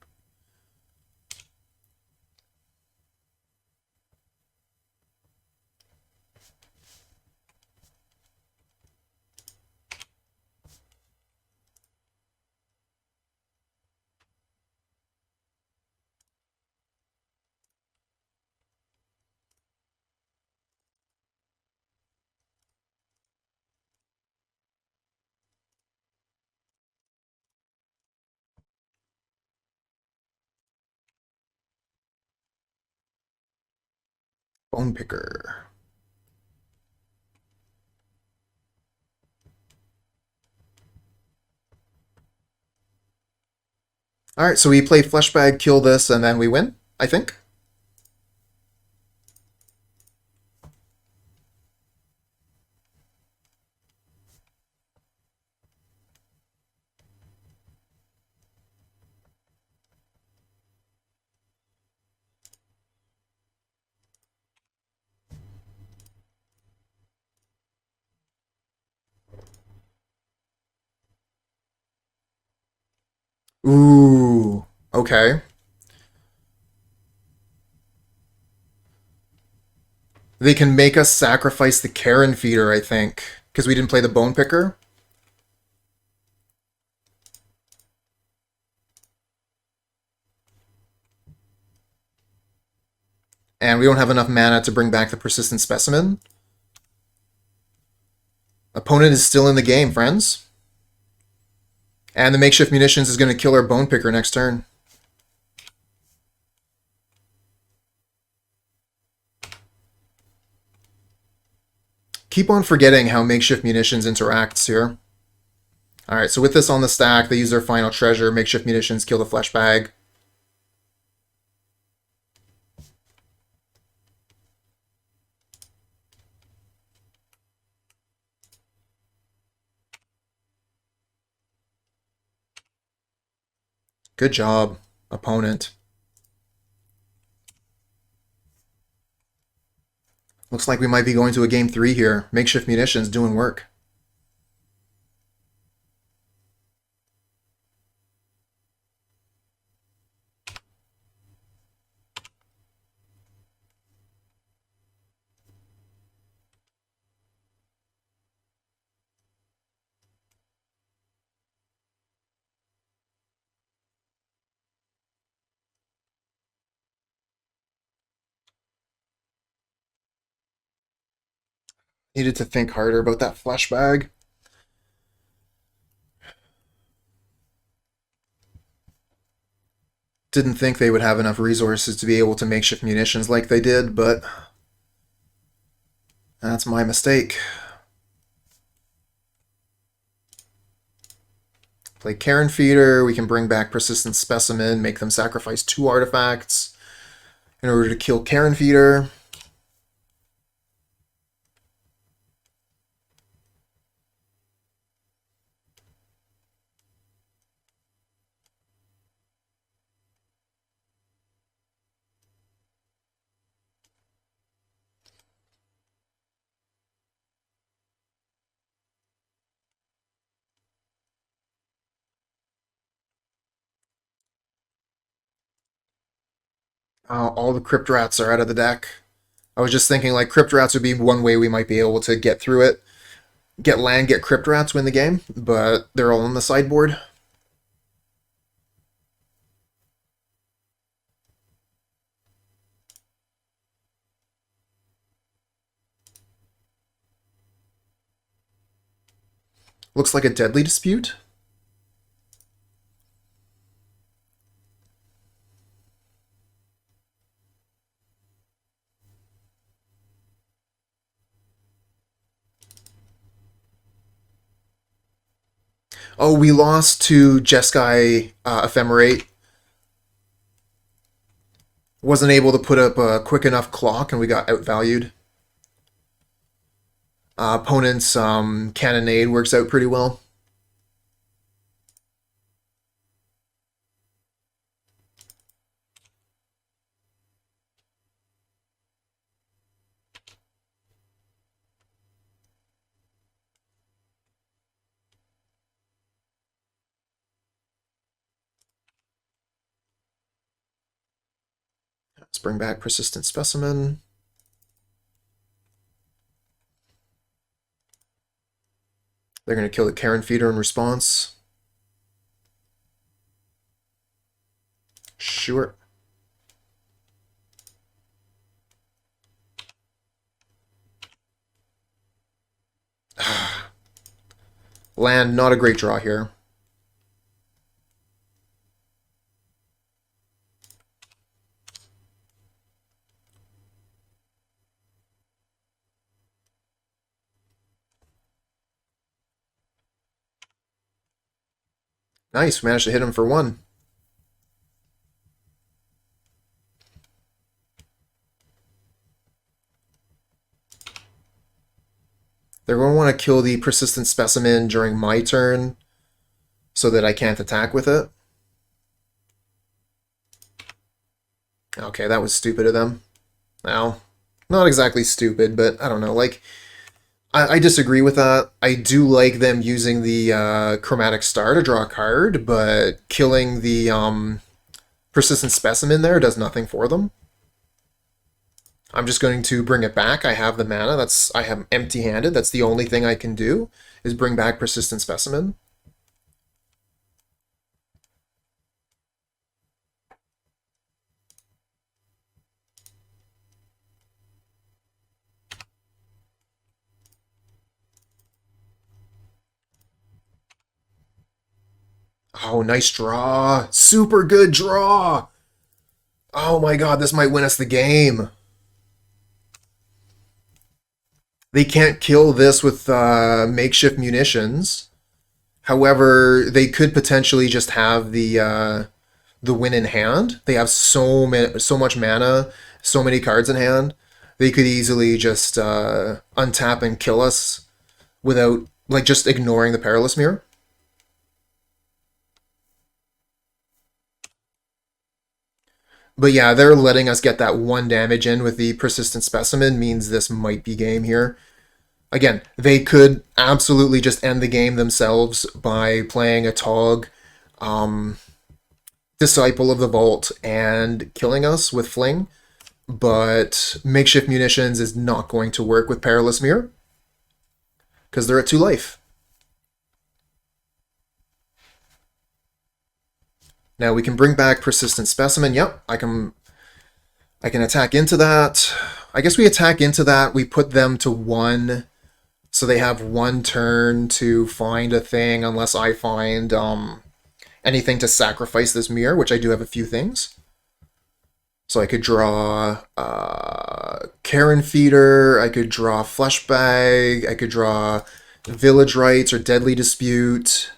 Bone Picker. Alright, so we play Fleshbag, kill this, and then we win, I think. Ooh, okay. They can make us sacrifice the Carrion Feeder, I think, because we didn't play the Bone Picker. And we don't have enough mana to bring back the Persistent Specimen. Opponent is still in the game, friends. And the makeshift munitions is going to kill our Bone Picker next turn. Keep on forgetting how makeshift munitions interacts here. Alright, so with this on the stack, they use their final treasure. Makeshift munitions kill the Fleshbag. Good job, opponent. Looks like we might be going to a game 3 here. Makeshift munitions doing work. Needed to think harder about that Fleshbag. Didn't think they would have enough resources to be able to makeshift munitions like they did, but that's my mistake. Play Carrion Feeder, we can bring back Persistent Specimen, make them sacrifice 2 artifacts in order to kill Carrion Feeder. All the Crypt Rats are out of the deck. I was just thinking, like, Crypt Rats would be one way we might be able to get through it. Get land, get Crypt Rats, win the game, but they're all on the sideboard. Looks like a Deadly Dispute. Oh, we lost to Jeskai Ephemerate. Wasn't able to put up a quick enough clock, and we got outvalued. Opponent's Cannonade works out pretty well. Let's bring back Persistent Specimen. They're going to kill the Carrion Feeder in response. Sure. Land, not a great draw here. Nice, we managed to hit him for one. They're going to want to kill the Persistent Specimen during my turn so that I can't attack with it. Okay, that was stupid of them. Now, not exactly stupid, but I don't know, like, I disagree with that. I do like them using the Chromatic Star to draw a card, but killing the Persistent Specimen there does nothing for them. I'm just going to bring it back. I have the mana. I have empty-handed. That's the only thing I can do, is bring back Persistent Specimen. Oh, nice draw. Super good draw. Oh my god, this might win us the game. They can't kill this with makeshift munitions. However, they could potentially just have the win in hand. They have so much mana, so many cards in hand. They could easily just untap and kill us without, like, just ignoring the Perilous Myr. But yeah, they're letting us get that one damage in with the Persistent Specimen means this might be game here. Again, they could absolutely just end the game themselves by playing a Tog, Disciple of the Vault, and killing us with Fling. But Makeshift Munitions is not going to work with Perilous Myr because they're at 2 life. Now we can bring back Persistent Specimen. Yep, I can attack into that. I guess we attack into that. We put them to 1, so they have 1 turn to find a thing unless I find anything to sacrifice this Myr, which I do have a few things. So I could draw Carrion Feeder, I could draw Fleshbag, I could draw Village Rites or Deadly Dispute.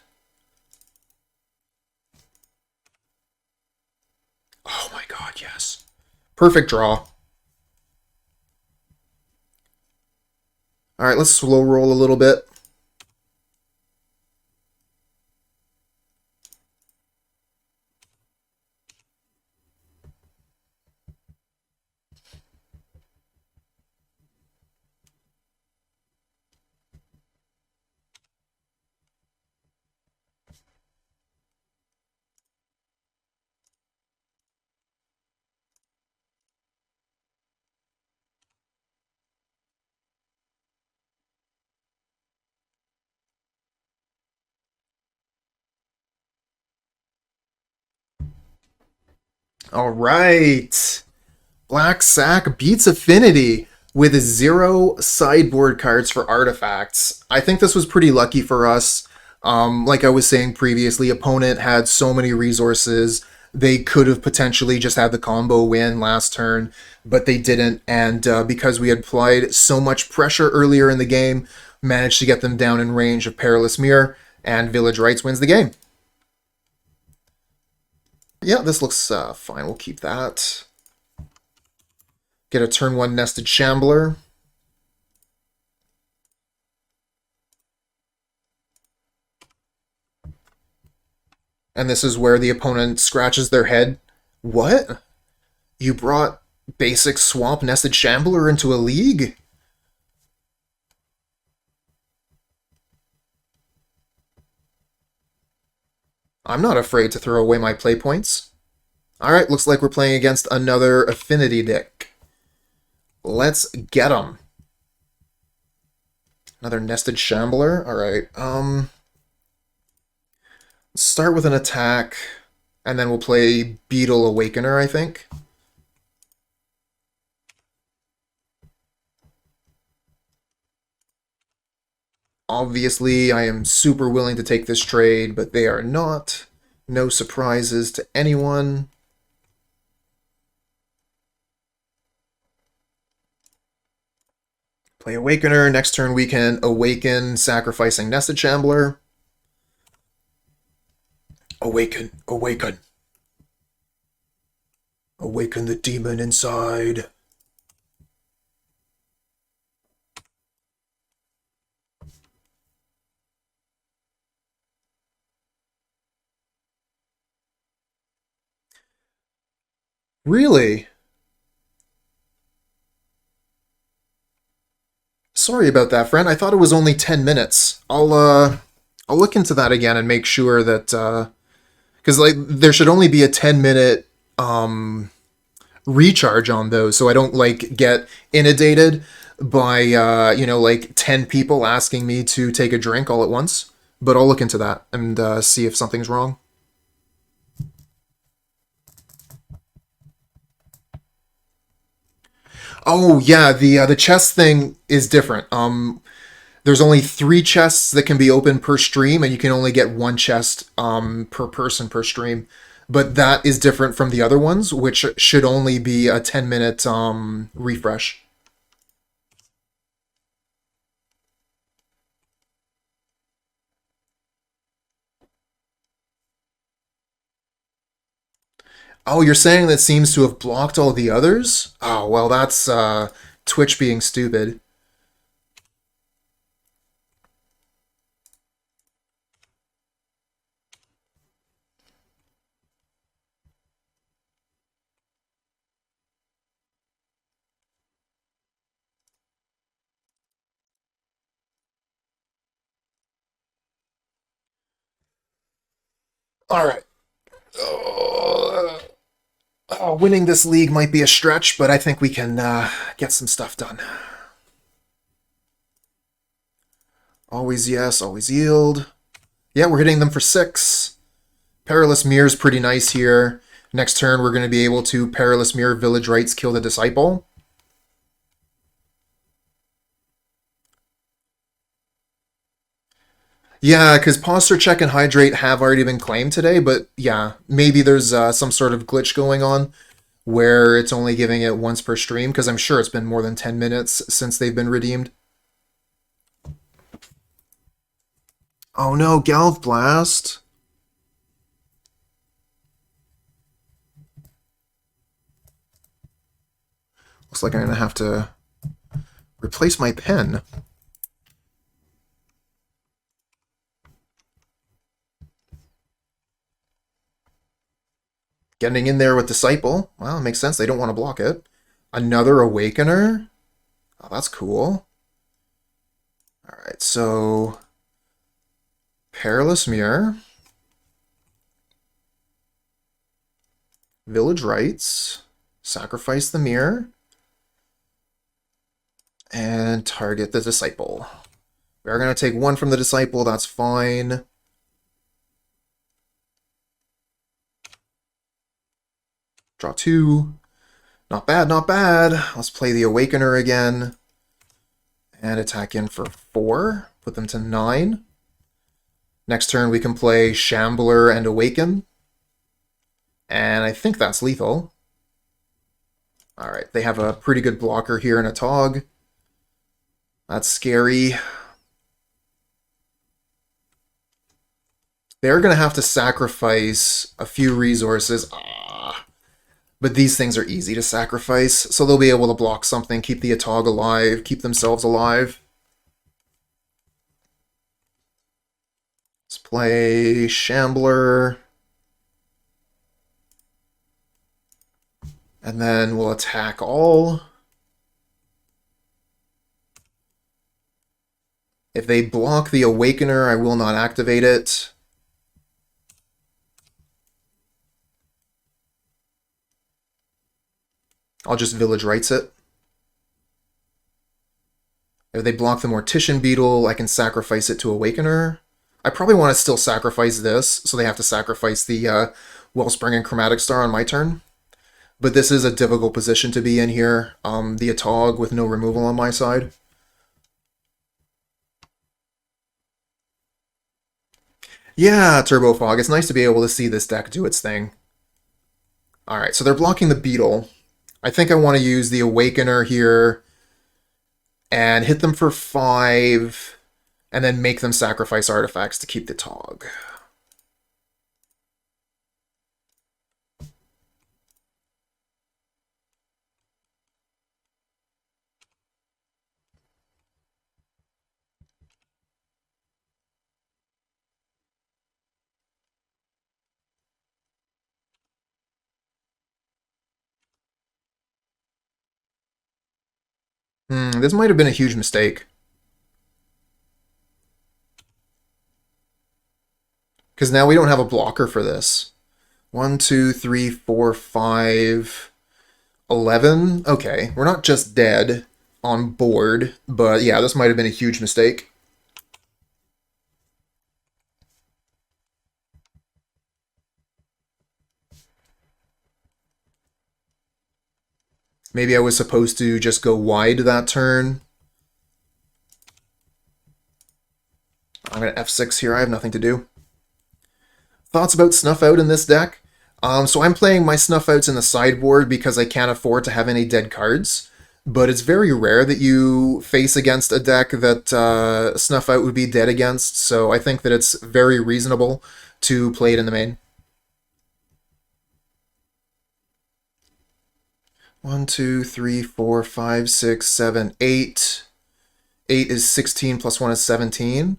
Oh my god, yes. Perfect draw. Alright, let's slow roll a little bit. All right. Black Sack beats Affinity with 0 sideboard cards for artifacts. I think this was pretty lucky for us. Like I was saying previously, opponent had so many resources. They could have potentially just had the combo win last turn, but they didn't. And because we had applied so much pressure earlier in the game, managed to get them down in range of Perilous Myr, and Village Rites wins the game. Yeah, this looks fine. We'll keep that. Get a turn 1 Nested Shambler. And this is where the opponent scratches their head. What? You brought basic swamp Nested Shambler into a league? I'm not afraid to throw away my play points. Alright, looks like we're playing against another Affinity deck. Let's get them. Another Nested Shambler. Alright, start with an attack, and then we'll play Beetle Awakener, I think. Obviously, I am super willing to take this trade, but they are not. No surprises to anyone. Play Awakener. Next turn we can Awaken, sacrificing Nested Shambler. Awaken, awaken. Awaken the demon inside. Really? Sorry about that, friend. I thought it was only 10 minutes. I'll look into that again and make sure that because like there should only be a 10-minute recharge on those, so I don't like get inundated by like 10 people asking me to take a drink all at once. But I'll look into that and see if something's wrong. Oh yeah, the chest thing is different. There's only 3 chests that can be opened per stream, and you can only get 1 chest per person per stream. But that is different from the other ones, which should only be a 10-minute refresh. Oh, you're saying that seems to have blocked all the others? Oh, well, that's Twitch being stupid. All right. Winning this league might be a stretch, but I think we can get some stuff done. Always yes, always yield. Yeah, we're hitting them for 6. Perilous Myr's pretty nice here. Next turn, we're going to be able to Perilous Myr, Village Rites, kill the Disciple. Yeah, because Posture Check and Hydrate have already been claimed today, but yeah, maybe there's some sort of glitch going on where it's only giving it once per stream, because I'm sure it's been more than 10 minutes since they've been redeemed. Oh no, Galv Blast. Looks like I'm going to have to replace my pen. Getting in there with Disciple. Well, it makes sense. They don't want to block it. Another Awakener? Oh, that's cool. Alright, so Perilous Myr. Village Rites. Sacrifice the Myr. And target the Disciple. We are going to take 1 from the Disciple, that's fine. Draw 2. Not bad, not bad. Let's play the Awakener again. And attack in for 4. Put them to 9. Next turn we can play Shambler and Awaken. And I think that's lethal. Alright, they have a pretty good blocker here in a Tog. That's scary. They're going to have to sacrifice a few resources. But these things are easy to sacrifice, so they'll be able to block something, keep the Atog alive, keep themselves alive. Let's play Shambler. And then we'll attack all. If they block the Awakener, I will not activate it. I'll just Village Rites it. If they block the Mortician Beetle, I can sacrifice it to Awakener. I probably want to still sacrifice this, so they have to sacrifice the Wellspring and Chromatic Star on my turn. But this is a difficult position to be in here. The Atog with no removal on my side. Yeah, Turbo Fog. It's nice to be able to see this deck do its thing. Alright, so they're blocking the Beetle. I think I want to use the Awakener here and hit them for 5 and then make them sacrifice artifacts to keep the Tog. This might have been a huge mistake. Because now we don't have a blocker for this. 1, 2, 3, 4, 5, 11. Okay, we're not just dead on board, but yeah, this might have been a huge mistake. Maybe I was supposed to just go wide that turn. I'm going to F6 here. I have nothing to do. Thoughts about Snuff Out in this deck? So I'm playing my Snuff Outs in the sideboard because I can't afford to have any dead cards. But it's very rare that you face against a deck that Snuff Out would be dead against. So I think that it's very reasonable to play it in the main. 1, 2, 3, 4, 5, 6, 7, 8. 8 is 16 plus 1 is 17.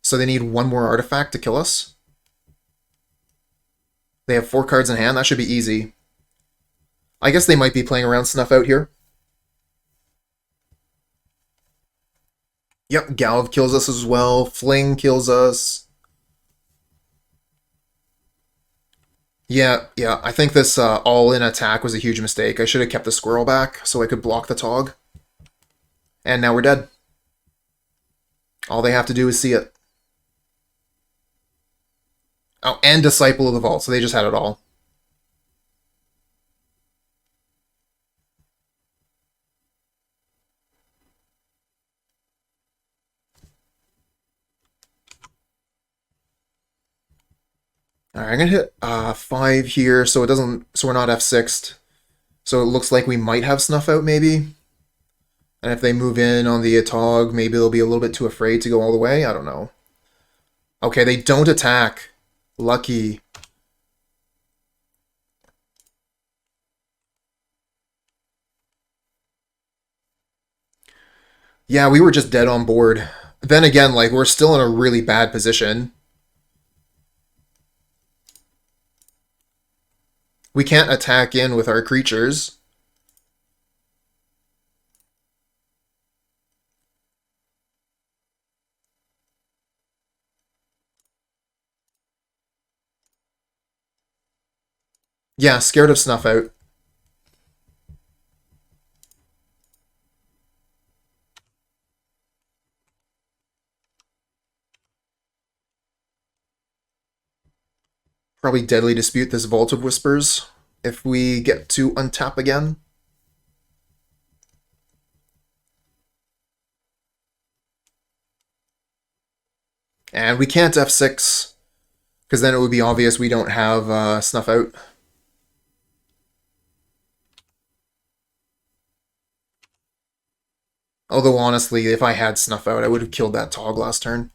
So they need one more artifact to kill us. They have 4 cards in hand. That should be easy. I guess they might be playing around Snuff Out here. Yep, Galv kills us as well. Fling kills us. Yeah, I think this all-in attack was a huge mistake. I should have kept the squirrel back so I could block the Tog. And now we're dead. All they have to do is see it. Oh, and Disciple of the Vault, so they just had it all. Alright, I'm gonna hit 5 here, so it doesn't, so we're not F6'd. So it looks like we might have Snuff Out, maybe. And if they move in on the Atog, maybe they'll be a little bit too afraid to go all the way. I don't know. Okay, they don't attack. Lucky. Yeah, we were just dead on board. Then again, like, we're still in a really bad position. We can't attack in with our creatures. Yeah, scared of Snuff Out. Probably Deadly Dispute this Vault of Whispers. if we get to untap again. And we can't F6, because then it would be obvious we don't have Snuff Out. Although, honestly, if I had Snuff Out, I would have killed that Tog last turn.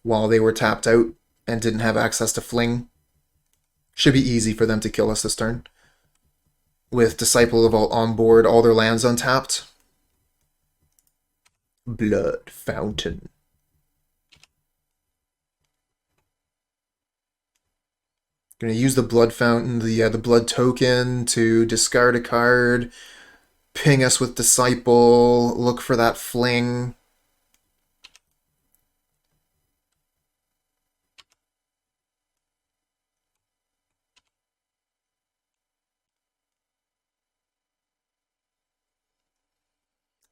While they were tapped out and didn't have access to Fling. Should be easy for them to kill us this turn. With Disciple of Vault on board, all their lands untapped. Blood Fountain. Gonna use the Blood Fountain, the Blood Token, to discard a card, ping us with Disciple, look for that Fling.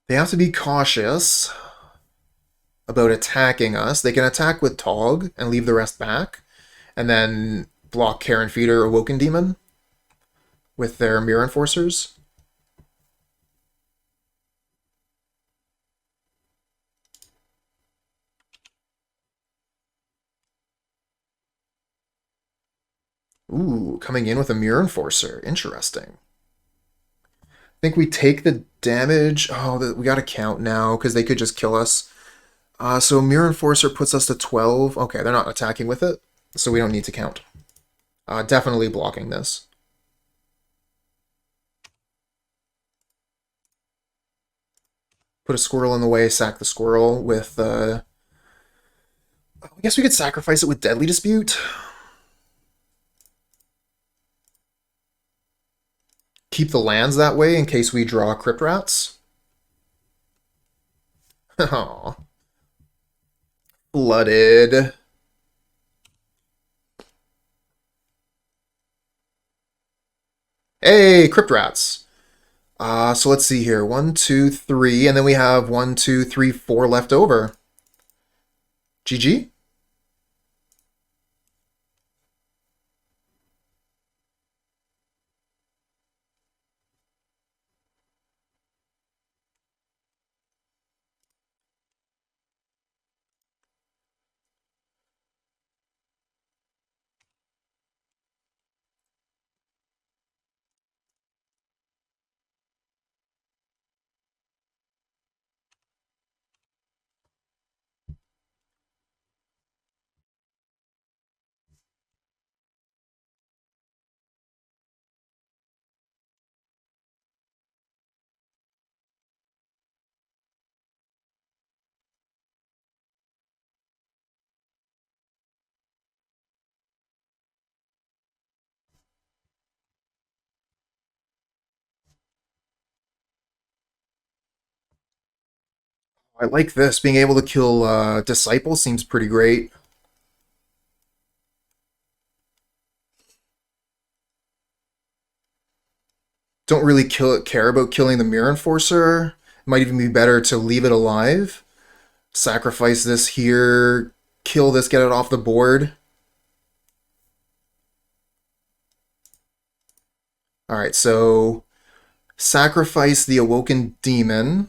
They have to be cautious about attacking us. They can attack with Tog and leave the rest back, and then block Carrion Feeder or Awoken Demon with their Myr Enforcers. Ooh, coming in with a Myr Enforcer. Interesting. I think we take the damage. Oh, we gotta count now, because they could just kill us. So Myr Enforcer puts us to 12. Okay, they're not attacking with it, so we don't need to count. Definitely blocking this. Put a squirrel in the way, sack the squirrel with... I guess we could sacrifice it with Deadly Dispute. Keep the lands that way in case we draw Crypt Rats. Aww. Flooded. Hey, Crypt Rats. So let's see here. 1, 2, 3, and then we have 1, 2, 3, 4 left over. GG. I like this. Being able to kill Disciple seems pretty great. Don't really care about killing the Myr Enforcer. Might even be better to leave it alive. Sacrifice this here. Kill this, get it off the board. Alright, so... sacrifice the Awoken Demon.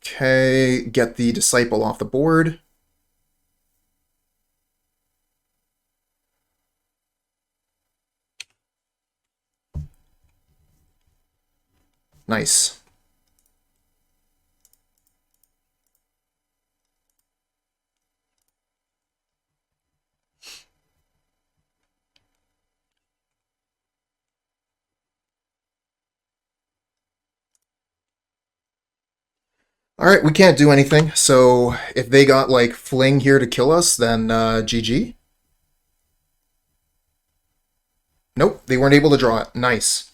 Okay, get the Disciple off the board. Nice. Alright, we can't do anything, so if they got, like, Fling here to kill us, then GG. Nope, they weren't able to draw it. Nice.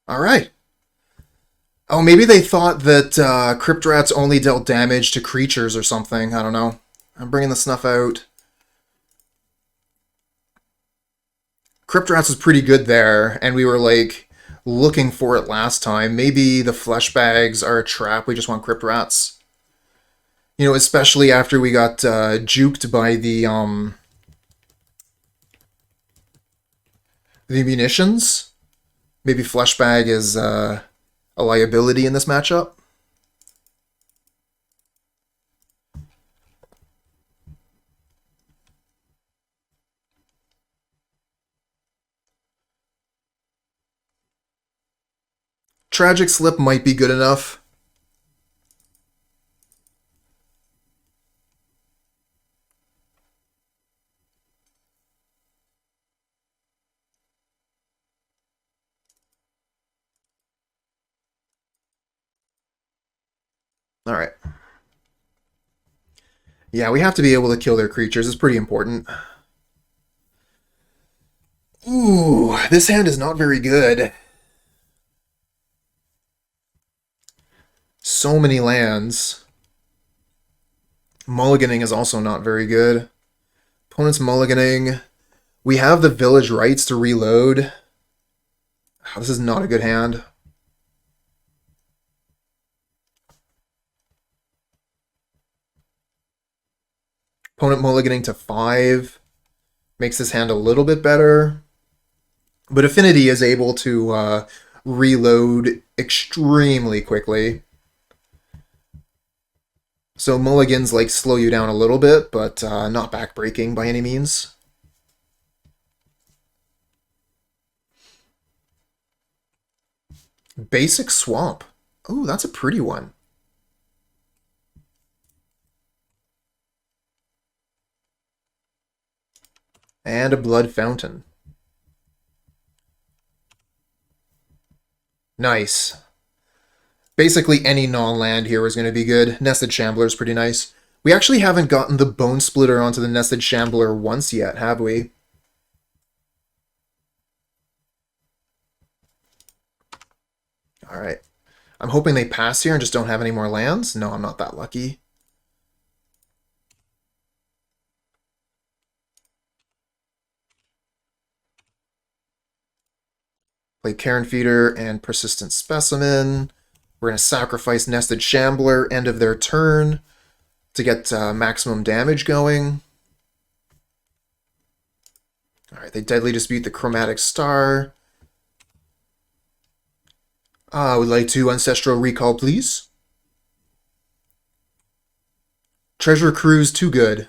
Alright. Oh, maybe they thought that Crypt Rats only dealt damage to creatures or something. I don't know. I'm bringing the Snuff Out. Crypt Rats was pretty good there, and we were like, looking for it last time. Maybe the Fleshbags are a trap. We just want Crypt Rats. You know, especially after we got juked by the munitions. Maybe Fleshbag is a liability in this matchup. Tragic Slip might be good enough. Alright. Yeah, we have to be able to kill their creatures. It's pretty important. Ooh, this hand is not very good. So many lands. Mulliganing is also not very good. Opponent's mulliganing. We have the Village Rites to reload. Oh, this is not a good hand. Opponent mulliganing to 5. Makes this hand a little bit better. But Affinity is able to reload extremely quickly. So mulligans like slow you down a little bit, but not backbreaking by any means. Basic Swamp. Ooh, that's a pretty one. And a Blood Fountain. Nice. Basically any non-land here is going to be good. Nested Shambler is pretty nice. We actually haven't gotten the Bonesplitter onto the Nested Shambler once yet, have we? Alright. I'm hoping they pass here and just don't have any more lands. No, I'm not that lucky. Play Carrion Feeder and Persistent Specimen. We're going to sacrifice Nested Shambler, end of their turn, to get maximum damage going. Alright, they Deadly Dispute the Chromatic Star. I would like to Ancestral Recall, please. Treasure Cruise, too good.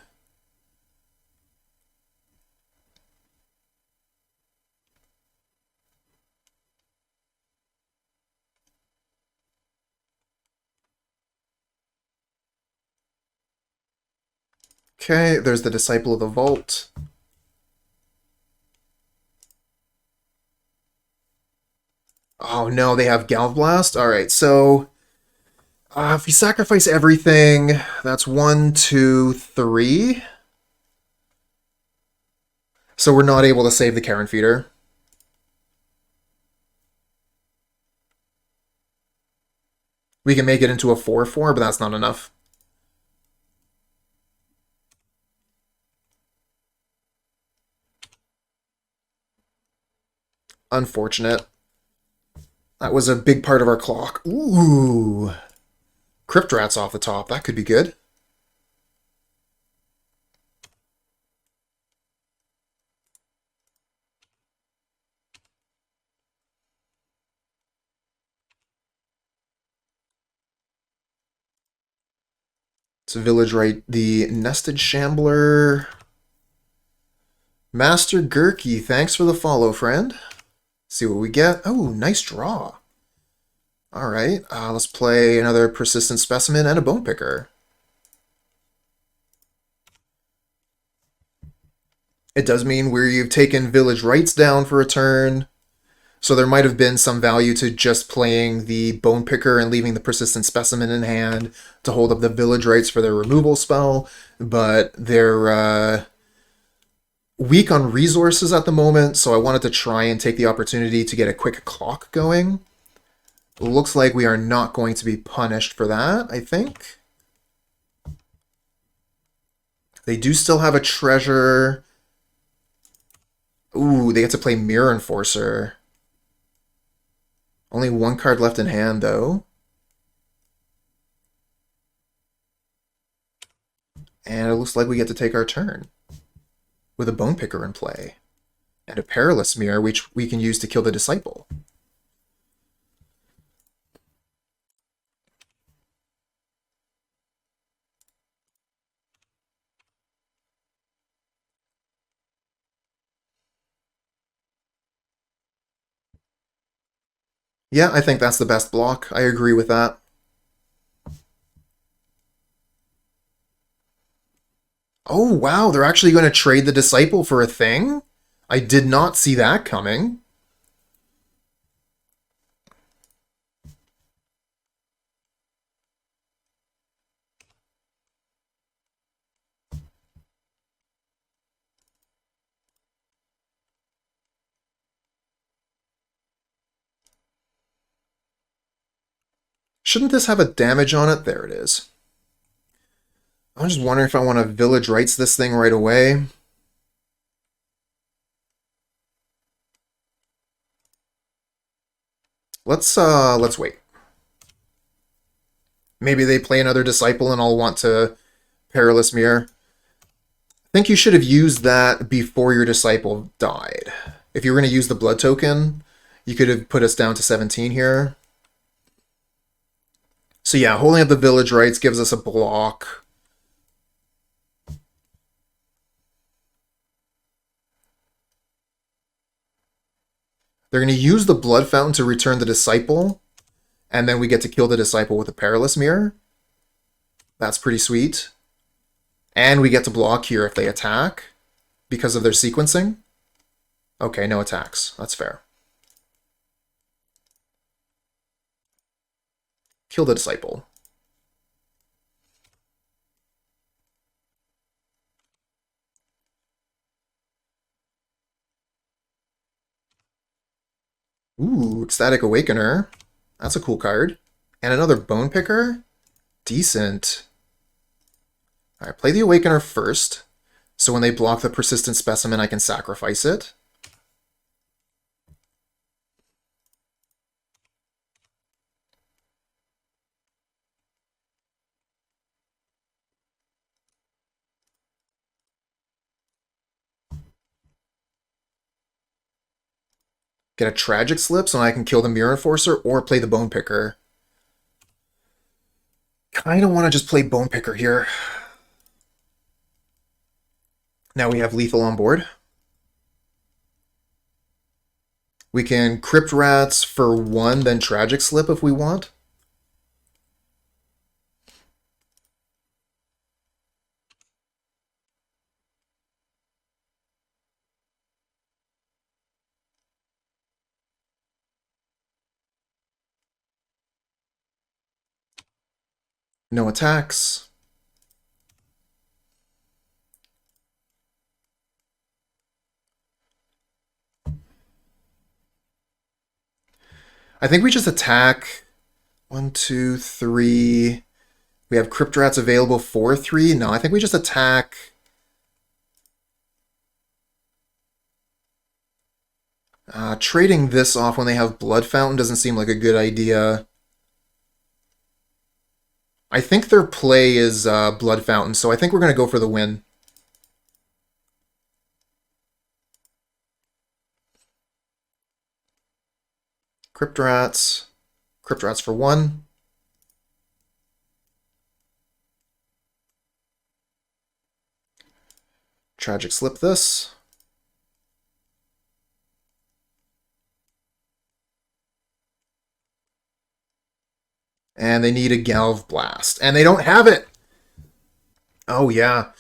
Okay, there's the Disciple of the Vault. Oh no, they have Galvblast? Alright, so if we sacrifice everything, that's 1, 2, 3. So we're not able to save the Carrion Feeder. We can make it into a 4/4, but that's not enough. Unfortunate. That was a big part of our clock. Ooh. Crypt Rats off the top. That could be good. It's a Village Rite. The Nested Shambler. Master Gurky, thanks for the follow, friend. See what we get. Oh, nice draw. Alright, let's play another Persistent Specimen and a Bone Picker. It does mean we've taken Village Rites down for a turn, so there might have been some value to just playing the Bone Picker and leaving the Persistent Specimen in hand to hold up the Village Rites for their removal spell, but they're weak on resources at the moment, so I wanted to try and take the opportunity to get a quick clock going. Looks like we are not going to be punished for that, I think. They do still have a treasure. Ooh, they get to play Mirror Enforcer. Only one card left in hand, though. And it looks like we get to take our turn with a Bone Picker in play. And a Perilous Myr, which we can use to kill the Disciple. Yeah, I think that's the best block. I agree with that. Oh, wow, they're actually going to trade the Disciple for a thing? I did not see that coming. Shouldn't this have a damage on it? There it is. I'm just wondering if I want to Village Rites this thing right away. Let's wait. Maybe they play another Disciple and I'll want to Perilous Myr. I think you should have used that before your Disciple died. If you were going to use the blood token, you could have put us down to 17 here. So yeah, holding up the Village Rites gives us a block. They're going to use the Blood Fountain to return the Disciple, and then we get to kill the Disciple with a Perilous Myr. That's pretty sweet. And we get to block here if they attack because of their sequencing. Okay, no attacks. That's fair. Kill the Disciple. Ooh, Ecstatic Awakener. That's a cool card. And another Bone Picker? Decent. Alright, play the Awakener first. So when they block the Persistent Specimen, I can sacrifice it. Get a Tragic Slip so I can kill the Myr Enforcer or play the Bone Picker. Kind of want to just play Bone Picker here. Now we have lethal on board. We can Crypt Rats for 1, then Tragic Slip if we want. No attacks. I think we just attack 1, 2, 3. We have Crypt Rats available for 3. No, I think we just attack. Trading this off when they have Blood Fountain doesn't seem like a good idea. I think their play is Blood Fountain, so I think we're going to go for the win. Crypt Rats for 1. Tragic Slip this. And they need a Galv Blast. And they don't have it! Oh, yeah.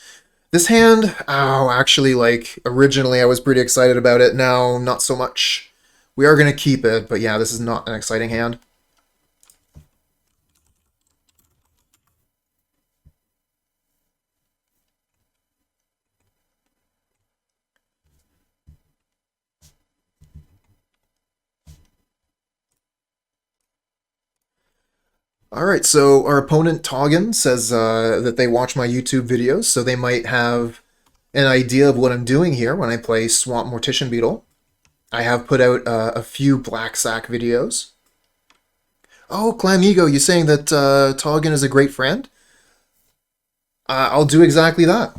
This hand, oh, actually, like, originally I was pretty excited about it. Now, not so much. We are going to keep it, but yeah, this is not an exciting hand. Alright, so our opponent, Toggin, says that they watch my YouTube videos, so they might have an idea of what I'm doing here when I play Swamp Mortician Beetle. I have put out a few Black Sack videos. Oh, Clamigo, you saying that Toggin is a great friend? I'll do exactly that.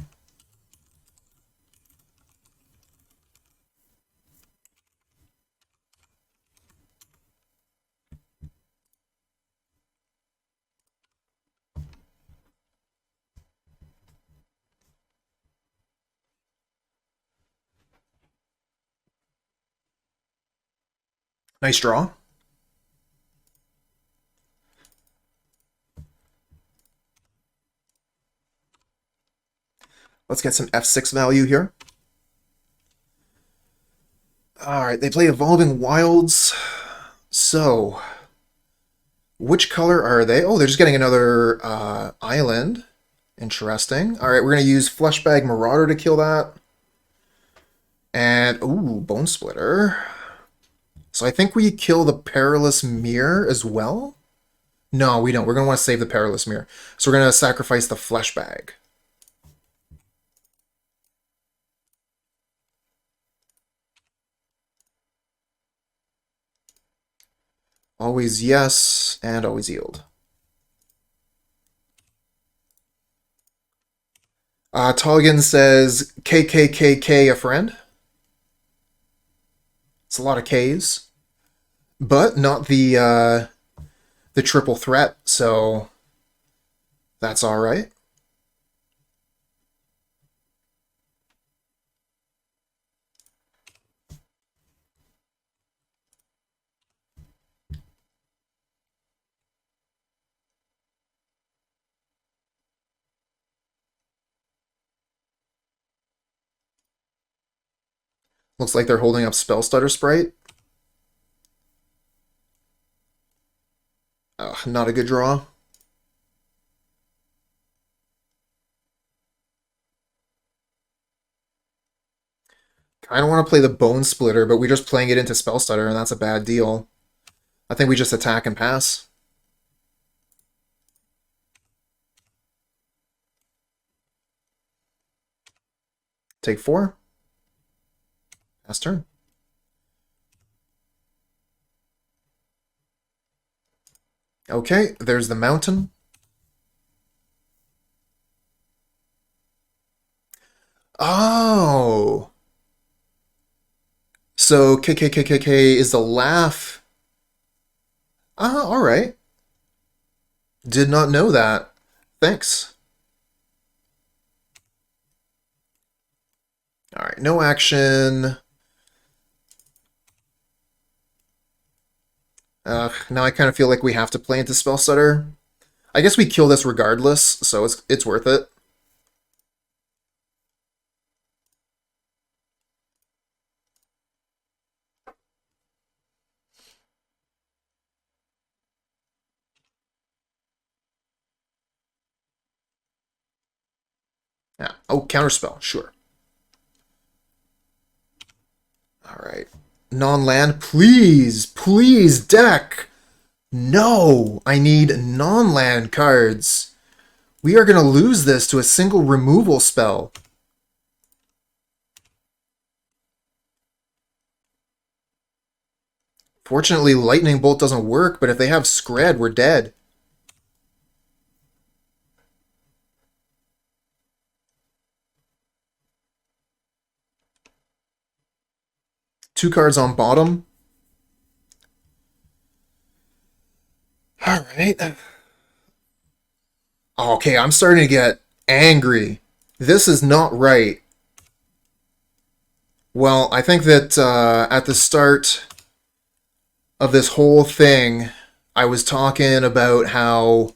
Nice draw. Let's get some F6 value here. Alright, they play Evolving Wilds. So, which color are they? Oh, they're just getting another island. Interesting. Alright, we're going to use Fleshbag Marauder to kill that. And, ooh, Bonesplitter. So I think we kill the Perilous Myr as well? No, we don't. We're going to want to save the Perilous Myr. So we're going to sacrifice the Fleshbag. Always yes, and always yield. Toggin says, KKKK a friend. It's a lot of Ks. But not the triple threat, so that's alright. Looks like they're holding up Spell Stutter Sprite. Not a good draw. I don't want to play the Bonesplitter, but we're just playing it into Spell Stutter, and that's a bad deal. I think we just attack and pass. Take 4. Pass turn. Okay, there's the mountain. Oh! So KKKKK is the laugh. Alright. Did not know that. Thanks. Alright, no action. Now I kind of feel like we have to play into Spell Stutter. I guess we kill this regardless, so it's worth it. Yeah. Oh, counterspell, sure. Alright. Non-land, please! Please, deck! No! I need non-land cards. We are going to lose this to a single removal spell. Fortunately, Lightning Bolt doesn't work, but if they have Scred, we're dead. Two cards on bottom. Alright. Okay, I'm starting to get angry. This is not right. Well, I think that at the start of this whole thing, I was talking about how...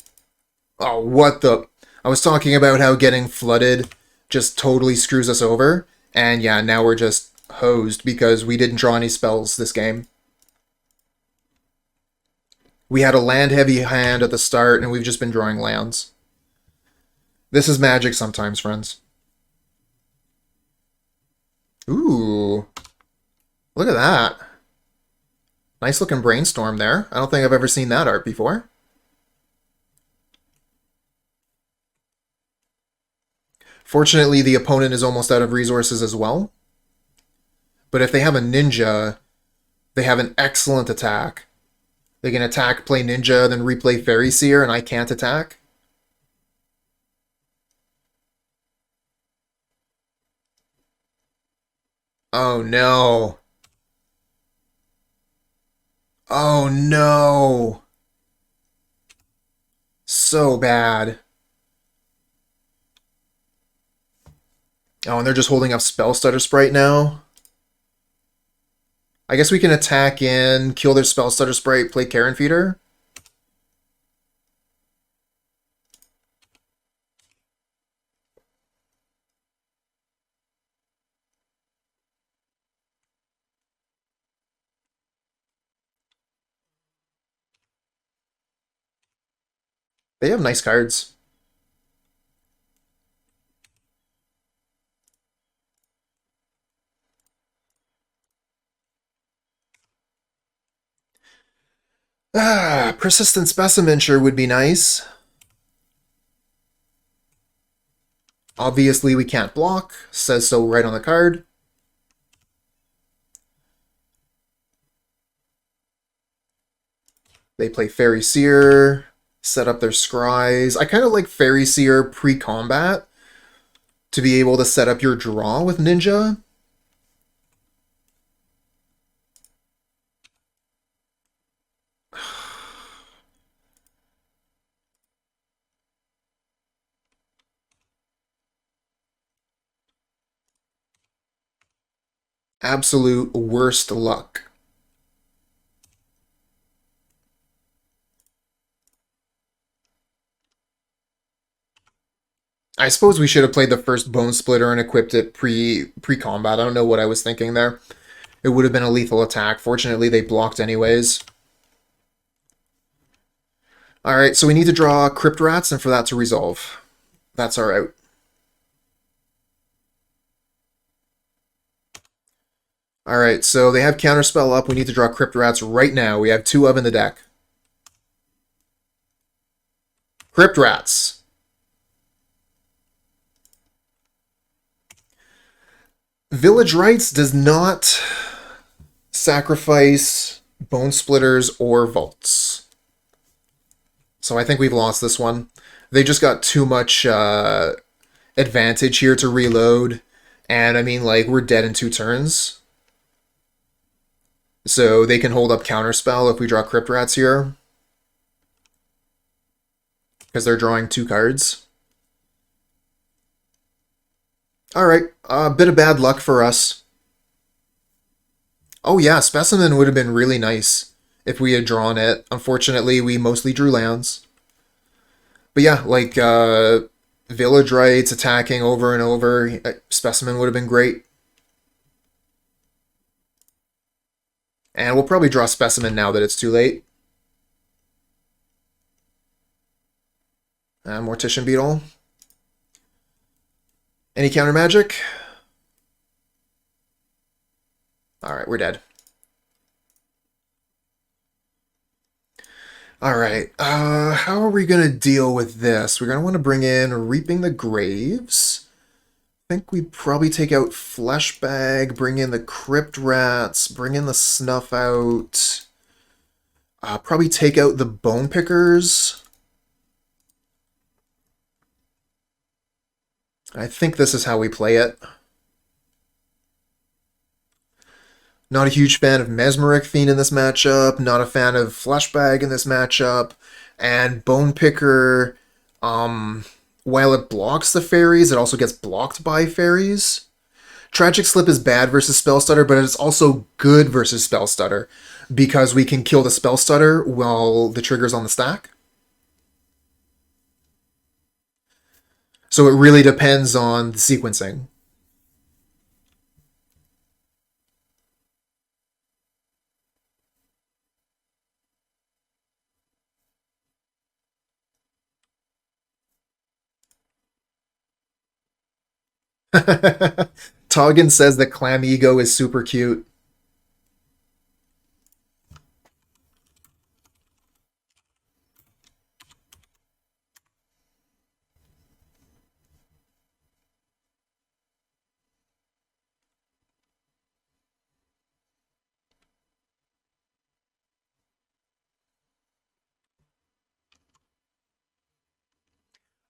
Oh, what the... I was talking about how getting flooded just totally screws us over. And yeah, now we're just hosed because we didn't draw any spells this game. We had a land-heavy hand at the start, and we've just been drawing lands. This is Magic sometimes, friends. Ooh. Look at that. Nice looking brainstorm there. I don't think I've ever seen that art before. Fortunately, the opponent is almost out of resources as well. But if they have a ninja, they have an excellent attack. They can attack, play Ninja, then replay Fairy Seer, and I can't attack? Oh no. Oh no. So bad. Oh, and they're just holding up Spell Stutter Sprite now. I guess we can attack in, kill their Spell Stutter Sprite, play Carrion Feeder. They have nice cards. Persistent Specimen sure would be nice. Obviously, we can't block. Says so right on the card. They play Fairy Seer, set up their Scries. I kind of like Fairy Seer pre-combat to be able to set up your draw with Ninja. Absolute worst luck. I suppose we should have played the first Bonesplitter and equipped it pre-combat. I don't know what I was thinking there. It would have been a lethal attack. Fortunately, they blocked anyways. Alright, so we need to draw Crypt Rats and for that to resolve. That's our out. Alright, so they have Counterspell up. We need to draw Crypt Rats right now. We have 2 of in the deck. Crypt Rats. Village Rites does not sacrifice Bone Splitters or Vaults. So I think we've lost this one. They just got too much advantage here to reload. And I mean, like, we're dead in 2 turns. So they can hold up Counterspell if we draw Crypt Rats here. Because they're drawing 2 cards. Alright, a bit of bad luck for us. Oh yeah, Specimen would have been really nice if we had drawn it. Unfortunately, we mostly drew lands. But yeah, like, Village Rites attacking over and over, Specimen would have been great. And we'll probably draw Specimen now that it's too late. Mortician Beetle. Any counter magic? Alright, we're dead. Alright, how are we going to deal with this? We're going to want to bring in Reaping the Graves. I think we probably take out Fleshbag, bring in the Crypt Rats, bring in the Snuff Out. Probably take out the Bone Pickers. I think this is how we play it. Not a huge fan of Mesmeric Fiend in this matchup. Not a fan of Fleshbag in this matchup. And Bone Picker, while it blocks the Faeries, it also gets blocked by Faeries. Tragic Slip is bad versus Spell Stutter, but it's also good versus Spell Stutter because we can kill the Spell Stutter while the trigger's on the stack. So it really depends on the sequencing. Toggin says that Clam Ego is super cute.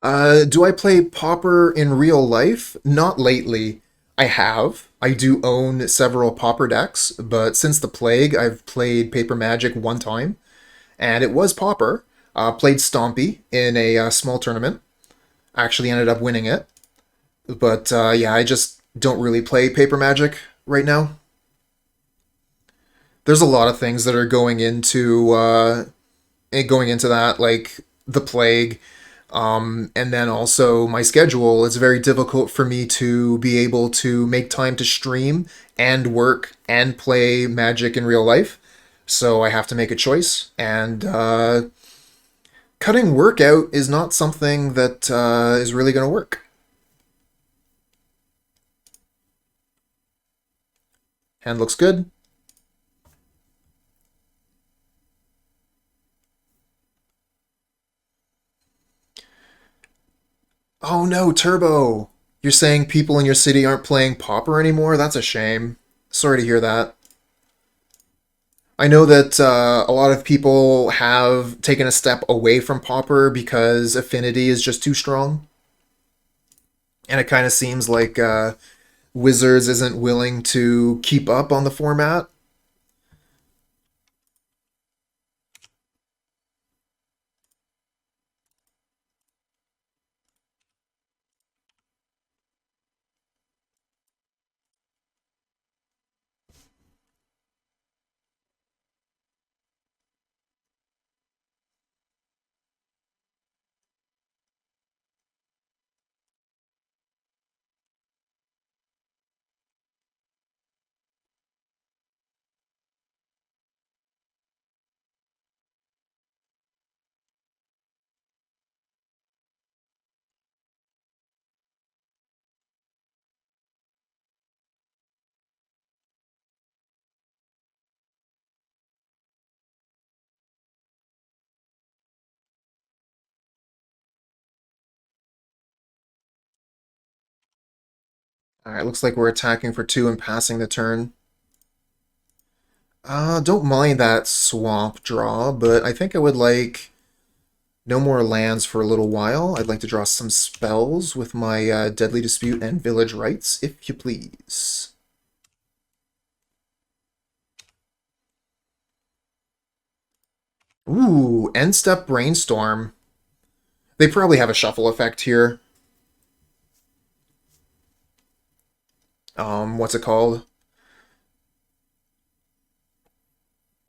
Do I play Pauper in real life? Not lately. I have. I do own several Pauper decks, but since the Plague, I've played Paper Magic one time, and it was Pauper. Played Stompy in a small tournament. Actually ended up winning it. But yeah, I just don't really play Paper Magic right now. There's a lot of things that are going into that, like the Plague. And then also my schedule, it's very difficult for me to be able to make time to stream and work and play Magic in real life. So I have to make a choice. And cutting work out is not something that is really going to work. Hand looks good. Oh no, Turbo! You're saying people in your city aren't playing Pauper anymore? That's a shame. Sorry to hear that. I know that a lot of people have taken a step away from Pauper because Affinity is just too strong. And it kind of seems like Wizards isn't willing to keep up on the format. Alright, looks like we're attacking for 2 and passing the turn. Don't mind that swamp draw, but I think I would like no more lands for a little while. I'd like to draw some spells with my Deadly Dispute and Village Rites, if you please. Ooh, End Step Brainstorm. They probably have a shuffle effect here. What's it called?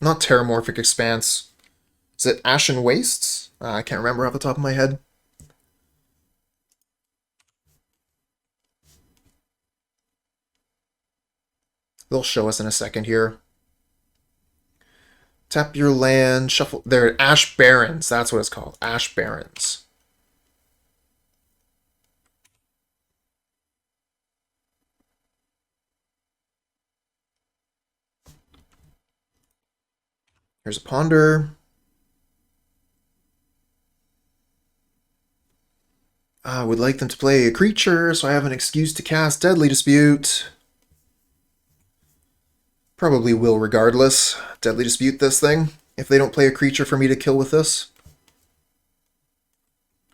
Not Terramorphic Expanse. Is it Ashen Wastes? I can't remember off the top of my head. They'll show us in a second here. Tap your land, shuffle. There, Ash Barrens. That's what it's called. Ash Barrens. Here's a Ponder. I would like them to play a creature, so I have an excuse to cast Deadly Dispute. Probably will regardless. Deadly Dispute this thing, if they don't play a creature for me to kill with this.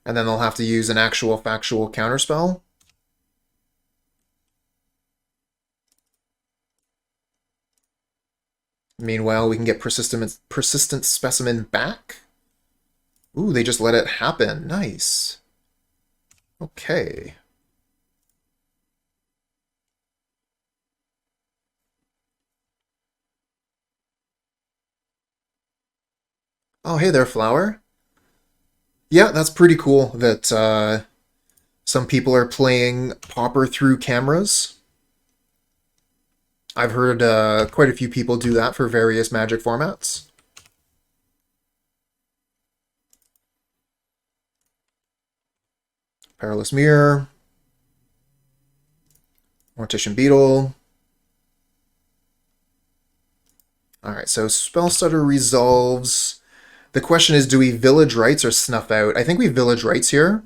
And then they'll have to use an actual factual counterspell. Meanwhile, we can get Persistent Specimen back. Ooh, they just let it happen. Nice. Okay. Oh, hey there, Flower. Yeah, that's pretty cool that some people are playing Pauper through cameras. I've heard quite a few people do that for various Magic formats. Perilous Myr, Mortician Beetle. Alright, so Spell Stutter resolves. The question is, do we Village Rites or Snuff Out? I think we Village Rites here.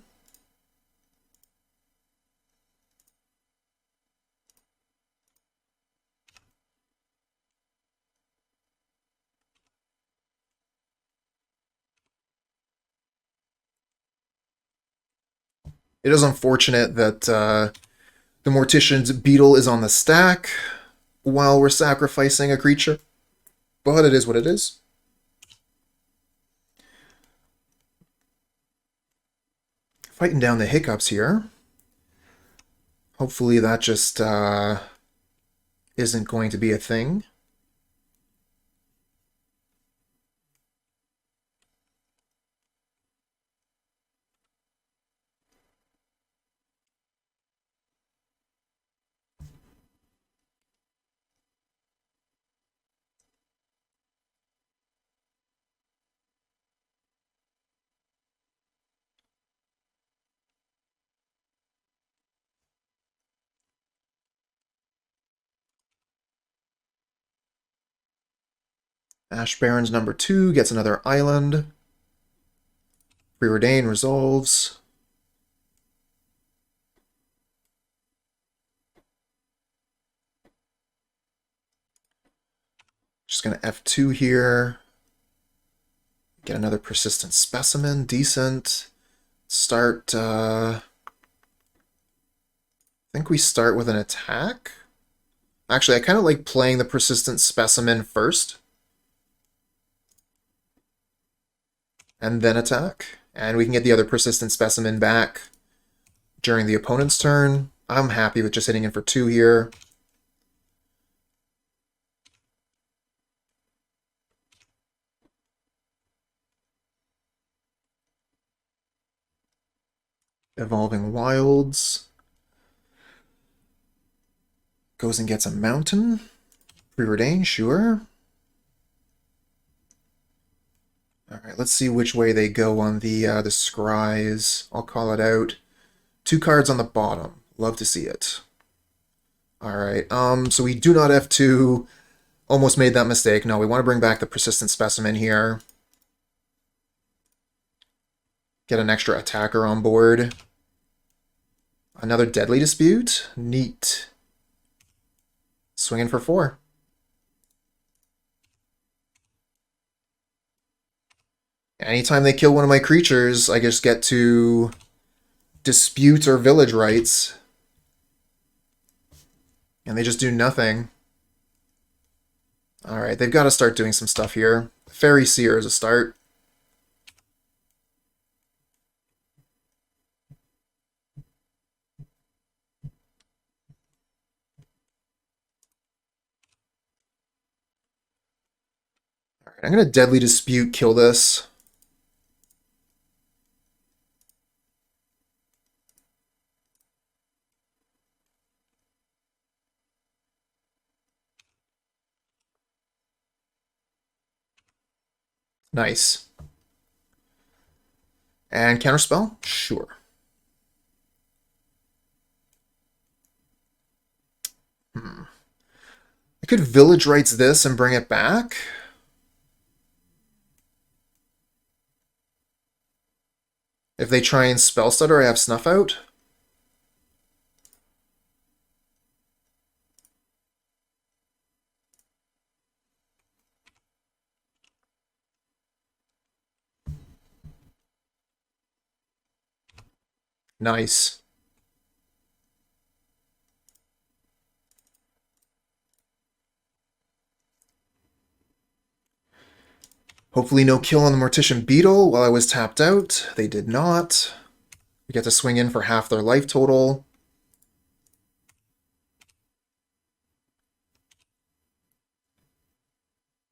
It is unfortunate that the Mortician's Beetle is on the stack while we're sacrificing a creature, but it is what it is. Fighting down the hiccups here. Hopefully that just isn't going to be a thing. Ash Baron's number 2 gets another island. Preordain resolves. Just going to F2 here. Get another Persistent Specimen. Decent. Start... I think we start with an attack. Actually, I kind of like playing the Persistent Specimen first. And then attack. And we can get the other Persistent Specimen back during the opponent's turn. I'm happy with just hitting in for 2 here. Evolving Wilds. Goes and gets a mountain. Preordain, sure. Alright, let's see which way they go on the scries. I'll call it out. 2 cards on the bottom. Love to see it. Alright, so we do not F2. Almost made that mistake. No, we want to bring back the Persistent Specimen here. Get an extra attacker on board. Another Deadly Dispute. Neat. Swinging for 4. Anytime they kill one of my creatures, I just get to dispute or Village Rites. And they just do nothing. Alright, they've got to start doing some stuff here. Fairy Seer is a start. Alright, I'm going to Deadly Dispute, kill this. Nice. And counterspell? Sure. I could Village Rites this and bring it back. If they try and Spell Stutter, I have Snuff Out. Nice. Hopefully no kill on the Mortician Beetle while I was tapped out. They did not. We get to swing in for half their life total.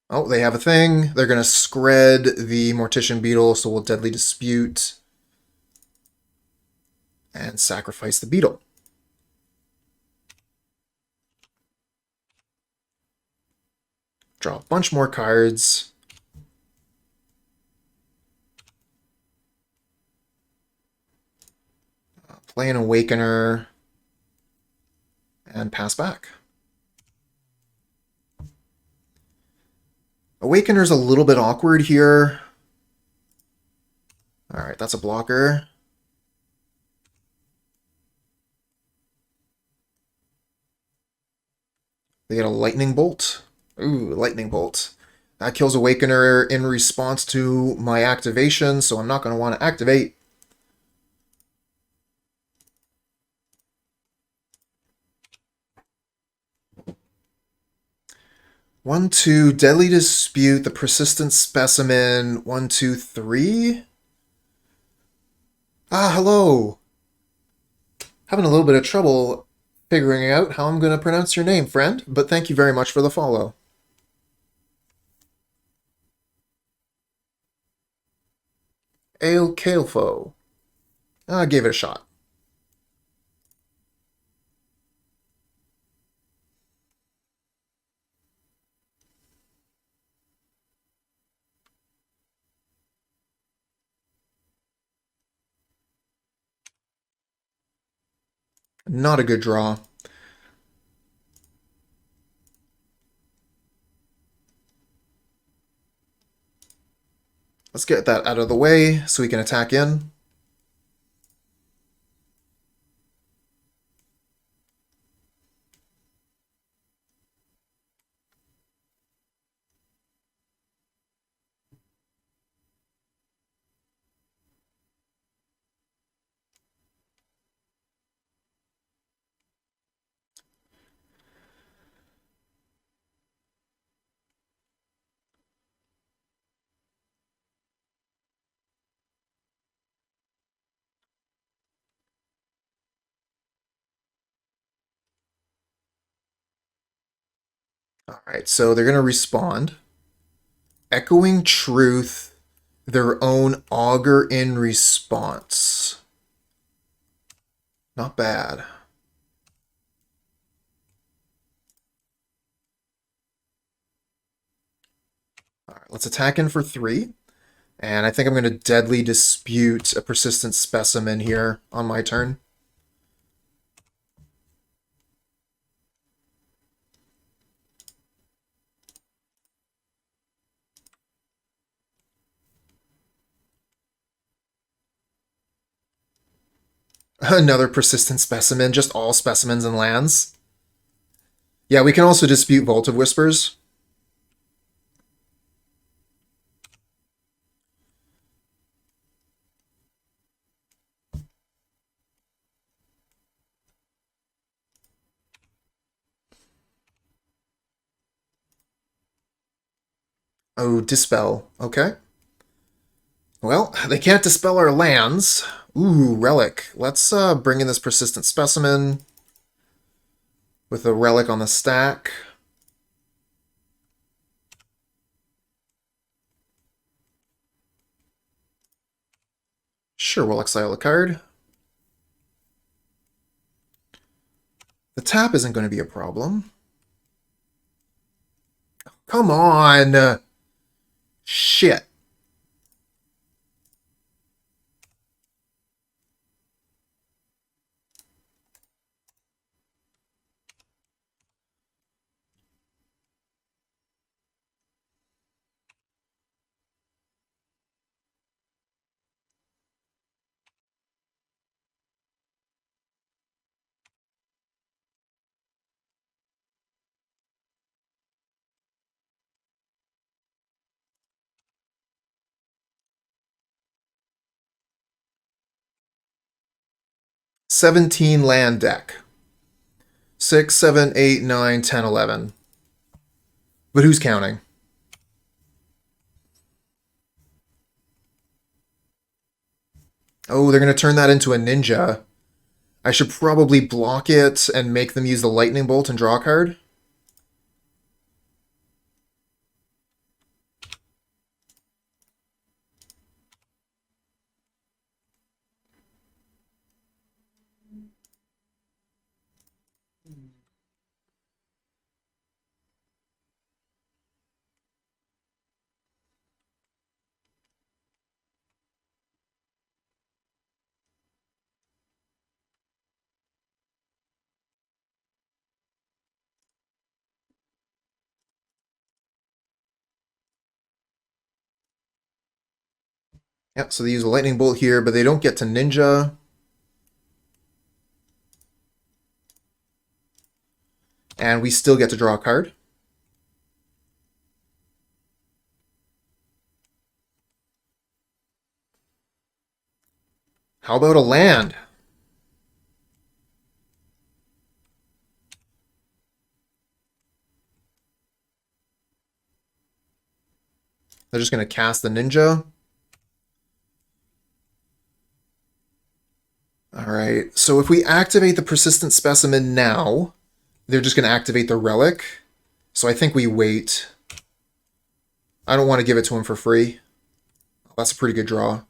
Oh, they have a thing. They're going to scred the Mortician Beetle, so we'll Deadly Dispute and sacrifice the Beetle. Draw a bunch more cards. Play an Awakener and pass back. Awakener's a little bit awkward here. Alright, that's a blocker. They get a Lightning Bolt. Ooh, Lightning Bolt. That kills Awakener in response to my activation, so I'm not going to want to activate. 1-2, Deadly Dispute, the Persistent Specimen. 1-2-3. Ah, hello. Having a little bit of trouble figuring out how I'm going to pronounce your name, friend, but thank you very much for the follow. Ale Kalefo. I gave it a shot. Not a good draw. Let's get that out of the way so we can attack in. All right, so they're going to respond. Echoing Truth, their own Augur in response. Not bad. All right, let's attack in for 3. And I think I'm going to Deadly Dispute a Persistent Specimen here on my turn. Another Persistent Specimen, just all specimens and lands. Yeah, we can also dispute Vault of Whispers. Oh, Dispel. Okay. Well, they can't dispel our lands. Ooh, Relic. Let's bring in this Persistent Specimen with a Relic on the stack. Sure, we'll exile a card. The tap isn't going to be a problem. Come on! Shit. $17 land deck. 6, 7, 8, 9, 10, 11. But who's counting? Oh, they're going to turn that into a ninja. I should probably block it and make them use the lightning bolt and draw a card. Yep, so they use a lightning bolt here, but they don't get to ninja. And we still get to draw a card. How about a land? They're just going to cast the Ninja. Alright, so if we activate the Persistent Specimen now, they're just going to activate the Relic. So I think we wait. I don't want to give it to him for free. That's a pretty good draw.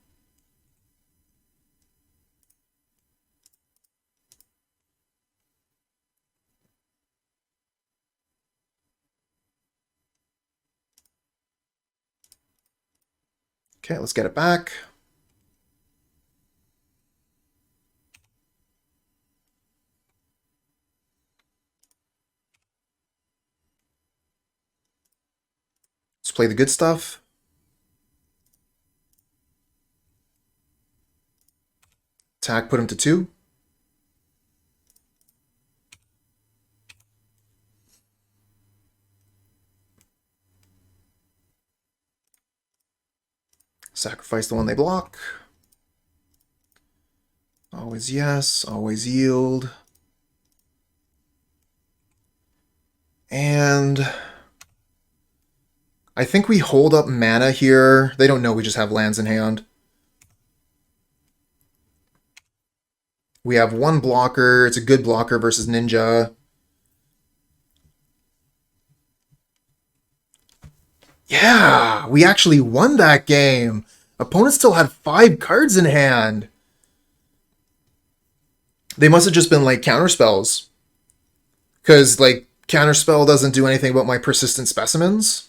Okay, let's get it back. Let's play the good stuff. Attack, put him to 2. Sacrifice the one they block. Always yes, always yield. And I think we hold up mana here. They don't know we just have lands in hand. We have 1 blocker. It's a good blocker versus Ninja. Yeah, we actually won that game. Opponent still had 5 cards in hand. They must have just been like counterspells. Because, like, counterspell doesn't do anything but my Persistent Specimens.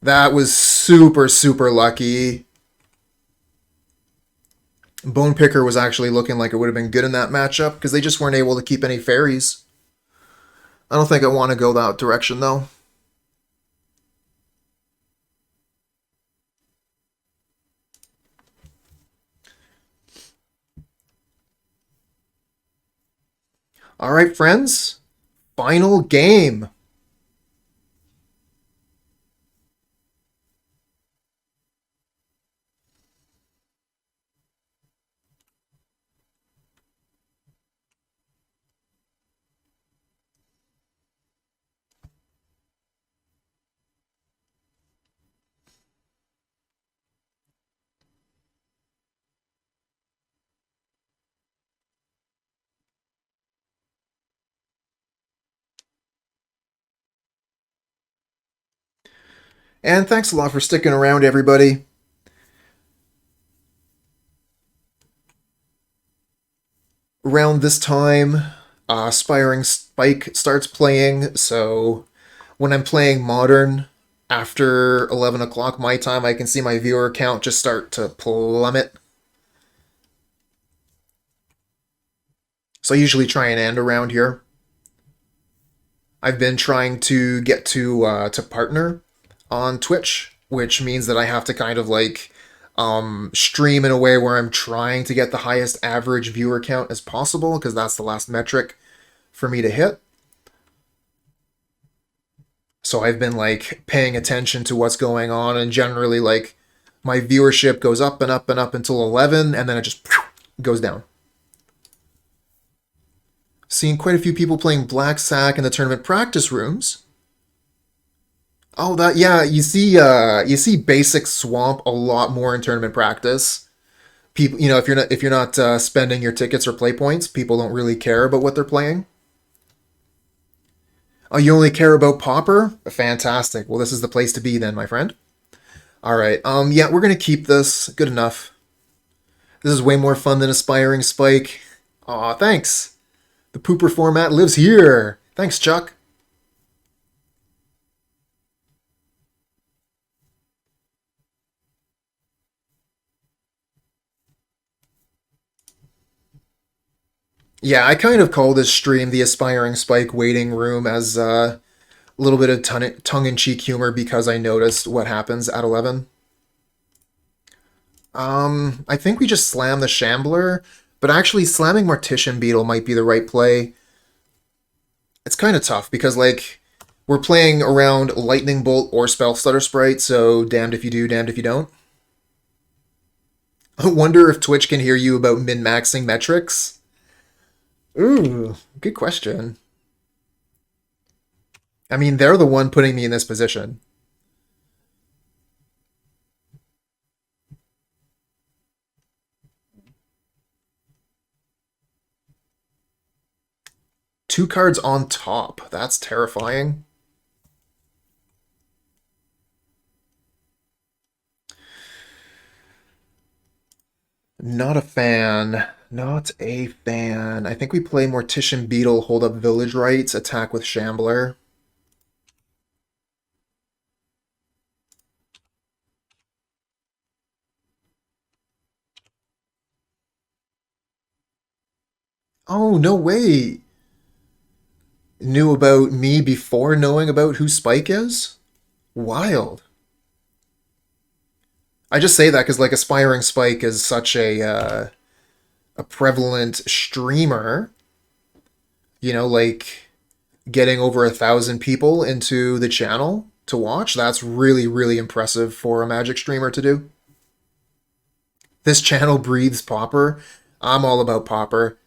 That was super, super lucky. Bone Picker was actually looking like it would have been good in that matchup because they just weren't able to keep any Faeries. I don't think I want to go that direction, though. All right, friends. Final game. And thanks a lot for sticking around, everybody. Around this time, Aspiring Spike starts playing, so when I'm playing Modern, after 11 o'clock my time, I can see my viewer count just start to plummet. So I usually try and end around here. I've been trying to get to partner on Twitch, which means that I have to kind of like stream in a way where I'm trying to get the highest average viewer count as possible, because that's the last metric for me to hit. So I've been like paying attention to what's going on, and generally like my viewership goes up and up and up until 11, and then it just goes down. Seeing quite a few people playing Black Sack in the tournament practice rooms. Oh, that, yeah, you see basic Swamp a lot more in tournament practice. People, you know, if you're not spending your tickets or play points, people don't really care about what they're playing. Oh, you only care about Pauper? Fantastic. Well, this is the place to be then, my friend. All right. Yeah, we're gonna keep this. Good enough. This is way more fun than Aspiring Spike. Aw, thanks. The Pauper format lives here. Thanks, Chuck. Yeah, I kind of call this stream the Aspiring Spike waiting room as a little bit of tongue-in-cheek humor because I noticed what happens at 11. I think we just slam the Shambler, but actually slamming Mortician Beetle might be the right play. It's kind of tough because, like, we're playing around Lightning Bolt or Spell Stutter Sprite, so damned if you do, damned if you don't. I wonder if Twitch can hear you about min-maxing metrics. Ooh, good question. I mean, they're the one putting me in this position. 2 cards on top. That's terrifying. Not a fan. Not a fan. I think we play Mortician Beetle, hold up Village Rites, attack with Shambler. Oh, no way! Knew about me before knowing about who Spike is? Wild. I just say that because, like, Aspiring Spike is such a prevalent streamer. You know, like, getting over 1,000 people into the channel to watch. That's really, really impressive for a Magic streamer to do. This channel breathes Pauper. I'm all about Pauper.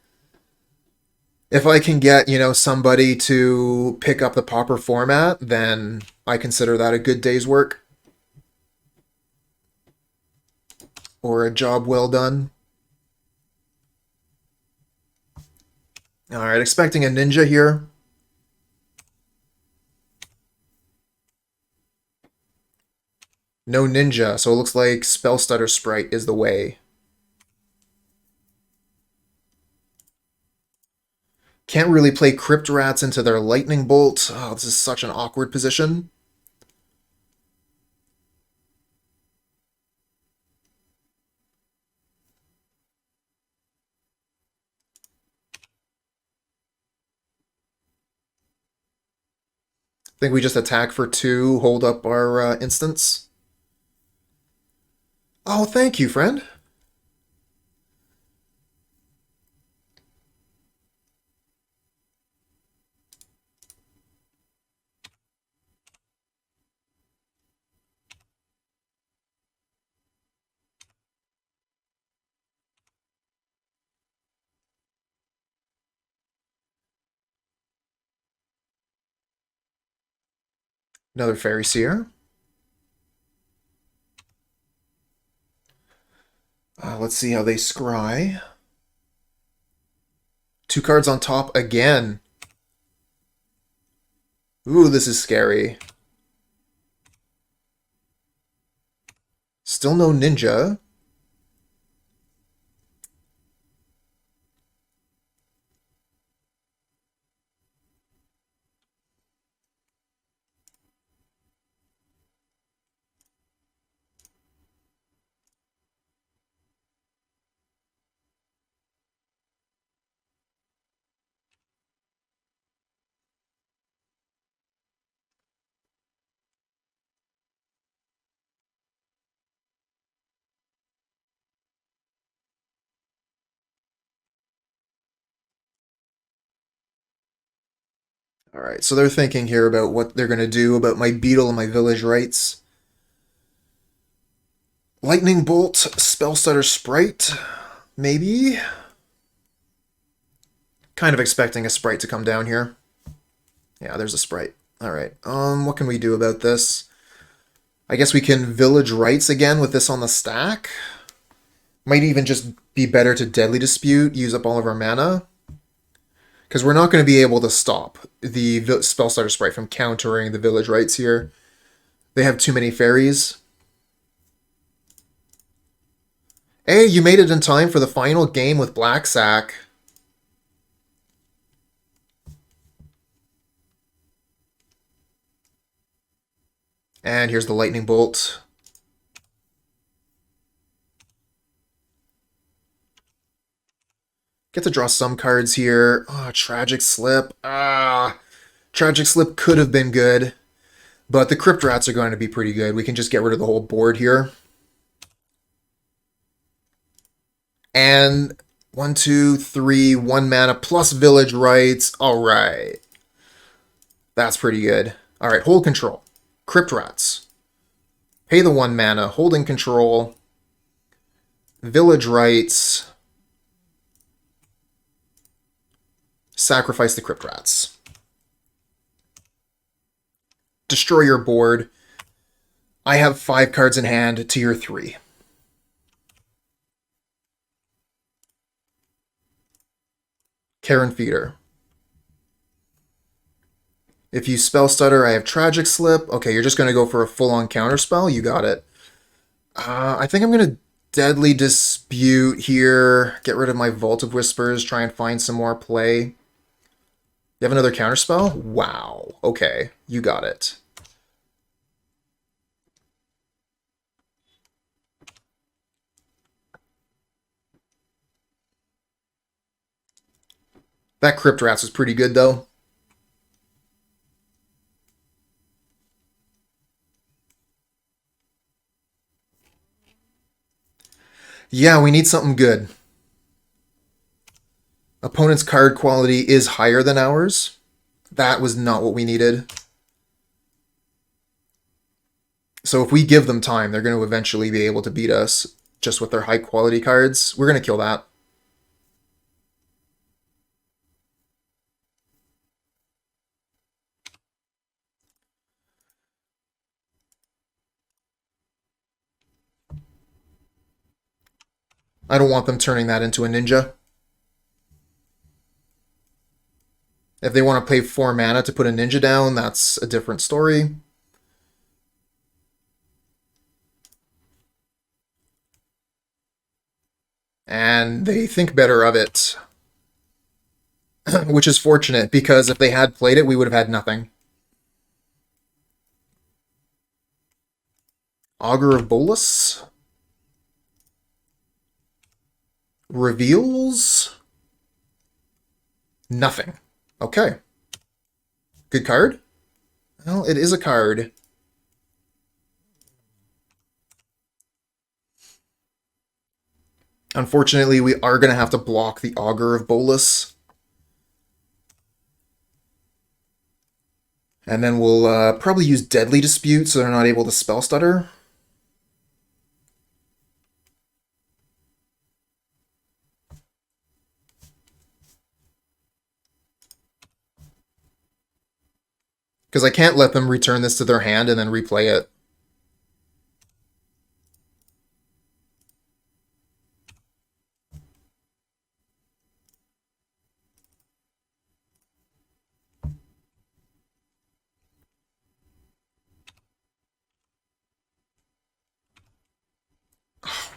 If I can get, you know, somebody to pick up the Pauper format, then I consider that a good day's work. Or a job well done. Alright, expecting a ninja here. No ninja, so it looks like Spell Stutter Sprite is the way. Can't really play Crypt Rats into their Lightning Bolt. Oh, this is such an awkward position. I think we just attack for 2, hold up our instance. Oh, thank you, friend. Another Faeries here. Let's see how they scry. 2 cards on top again. Ooh, this is scary. Still no ninja. Alright, so they're thinking here about what they're going to do about my Beetle and my Village Rites. Lightning Bolt, Spell Stutter Sprite, maybe? Kind of expecting a Sprite to come down here. Yeah, there's a Sprite. Alright, what can we do about this? I guess we can Village Rites again with this on the stack. Might even just be better to Deadly Dispute, use up all of our mana. Because we're not going to be able to stop the Spellstarter Sprite from countering the Village Rites here. They have too many fairies. Hey, you made it in time for the final game with Black Sack. And here's the Lightning Bolt. Get to draw some cards here. Oh, Tragic Slip. Tragic Slip could have been good. But the Crypt Rats are going to be pretty good. We can just get rid of the whole board here. And 1, 2, 3, 1 mana plus Village Rites. Alright. That's pretty good. Alright, hold control. Crypt Rats. Pay the 1 mana, holding control. Village Rites. Sacrifice the Crypt Rats. Destroy your board. I have 5 cards in hand to your 3. Carrion Feeder. If you spell stutter, I have Tragic Slip. Okay, you're just going to go for a full-on counter spell. You got it. I think I'm going to Deadly Dispute here. Get rid of my Vault of Whispers. Try and find some more play. You have another counter spell? Wow. Okay, you got it. That Crypt Rats was pretty good, though. Yeah, we need something good. Opponent's card quality is higher than ours. That was not what we needed. So if we give them time, they're going to eventually be able to beat us just with their high quality cards. We're going to kill that. I don't want them turning that into a ninja. If they want to pay 4 mana to put a ninja down, that's a different story. And they think better of it. Which is fortunate, because if they had played it, we would have had nothing. Augur of Bolus. Reveals. Nothing. Okay. Good card? Well, it is a card. Unfortunately, we are going to have to block the Augur of Bolus. And then we'll probably use Deadly Dispute so they're not able to spell stutter. Because I can't let them return this to their hand and then replay it.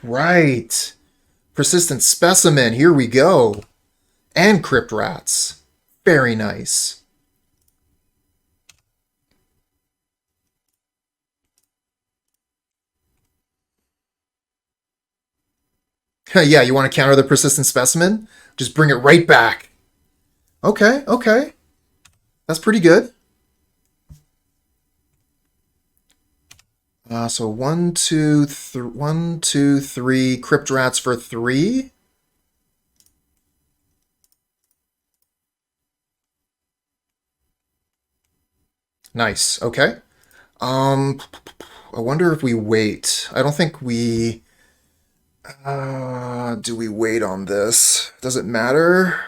Right. Persistent Specimen, here we go. And Crypt Rats. Very nice. Yeah, you want to counter the Persistent Specimen? Just bring it right back. Okay, okay. That's pretty good. So 1, 2, 3 Crypt Rats for 3. Nice. Okay. I wonder if we wait. I don't think we... do we wait on this? Does it matter?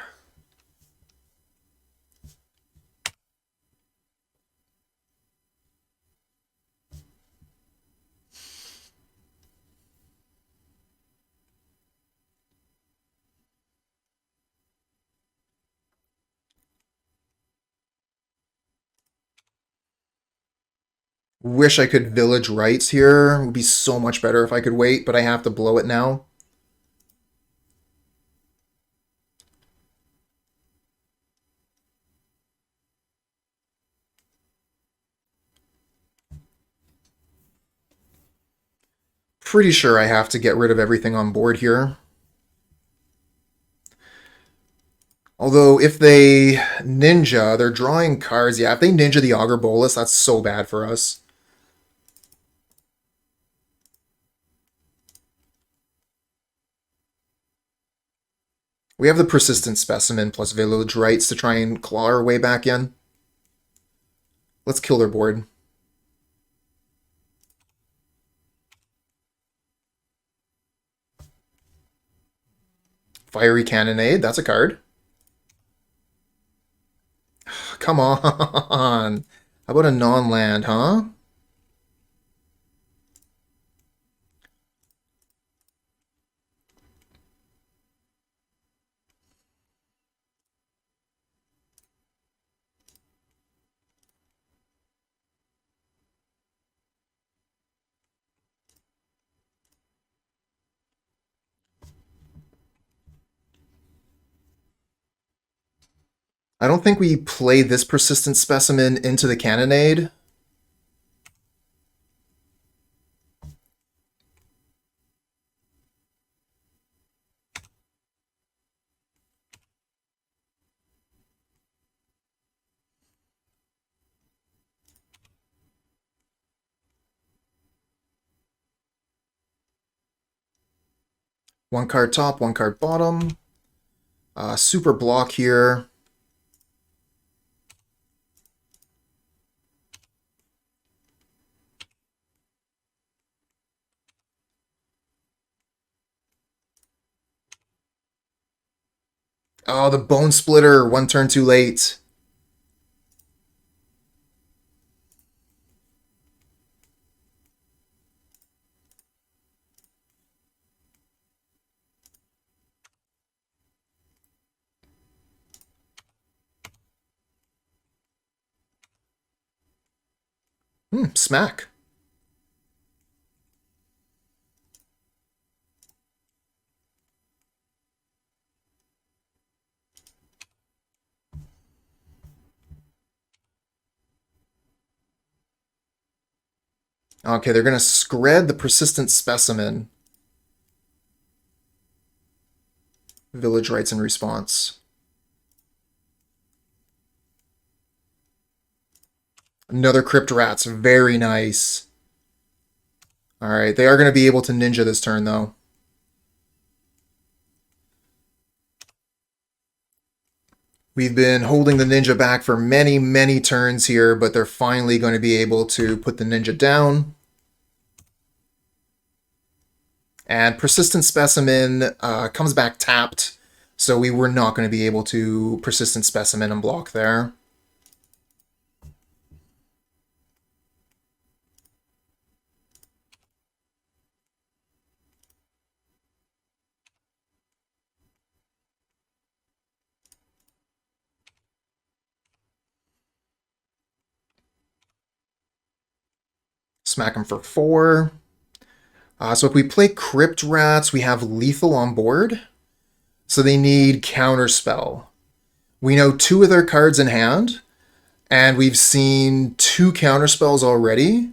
Wish I could Village Rites here. It would be so much better if I could wait, but I have to blow it now. Pretty sure I have to get rid of everything on board here. Although, if they ninja, they're drawing cards. Yeah, if they ninja the Augur Bolus, that's so bad for us. We have the Persistent Specimen plus Village Rites to try and claw our way back in. Let's kill their board. Fiery Cannonade, that's a card. Come on. How about a non-land, huh? I don't think we play this Persistent Specimen into the Cannonade. One card top, one card bottom. Super block here. Oh, the Bonesplitter, one turn too late. Smack. Okay, they're going to scred the Persistent Specimen. Village Rites in response. Another Crypt Rats. Very nice. Alright, they are going to be able to ninja this turn, though. We've been holding the ninja back for many, many turns here, but they're finally going to be able to put the ninja down. And Persistent Specimen comes back tapped, so we were not going to be able to Persistent Specimen and block there. Smack him for 4. So if we play Crypt Rats, we have Lethal on board. So they need Counterspell. We know 2 of their cards in hand, and we've seen 2 Counterspells already.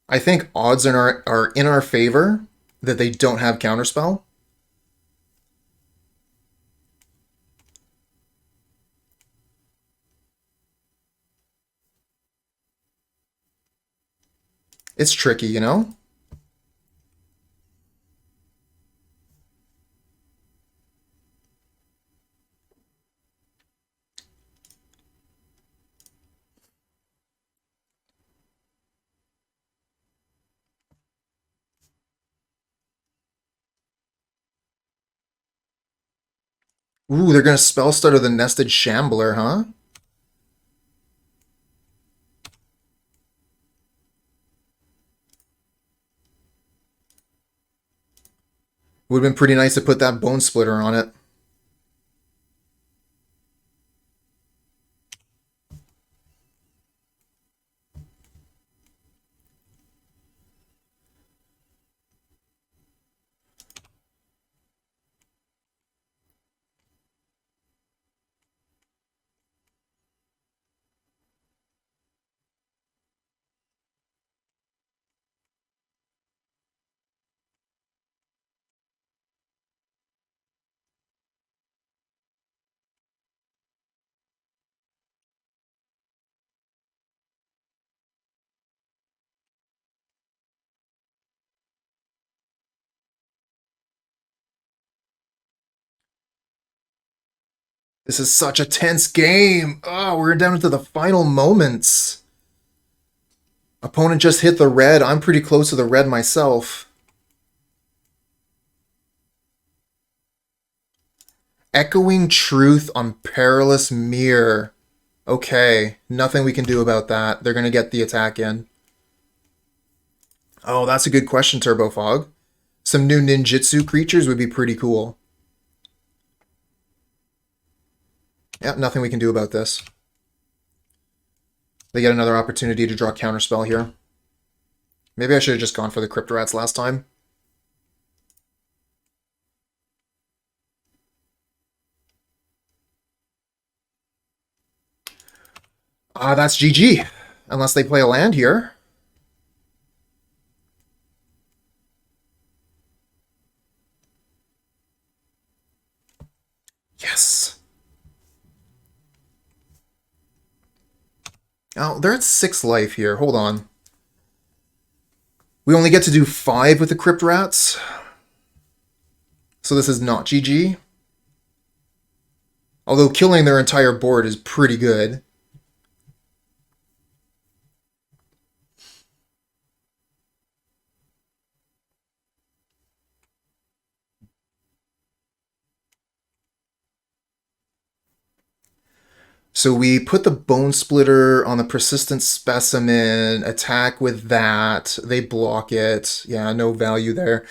I think odds are in our favor that they don't have Counterspell. It's tricky, you know? Ooh, they're going to Spell Stutter the Nested Shambler, huh? Would have been pretty nice to put that Bonesplitter on it. This is such a tense game. Oh, we're down to the final moments. Opponent just hit the red. I'm pretty close to the red myself. Echoing Truth on Perilous Myr. Okay, nothing we can do about that. They're going to get the attack in. Oh, that's a good question, Turbo Fog. Some new ninjutsu creatures would be pretty cool. Yeah, nothing we can do about this. They get another opportunity to draw Counterspell here. Maybe I should have just gone for the Crypt Rats last time. That's GG. Unless they play a land here. Yes. Oh, they're at 6 life here. Hold on. We only get to do 5 with the Crypt Rats. So this is not GG. Although killing their entire board is pretty good. So we put the Bonesplitter on the Persistent Specimen, attack with that. They block it. Yeah, no value there.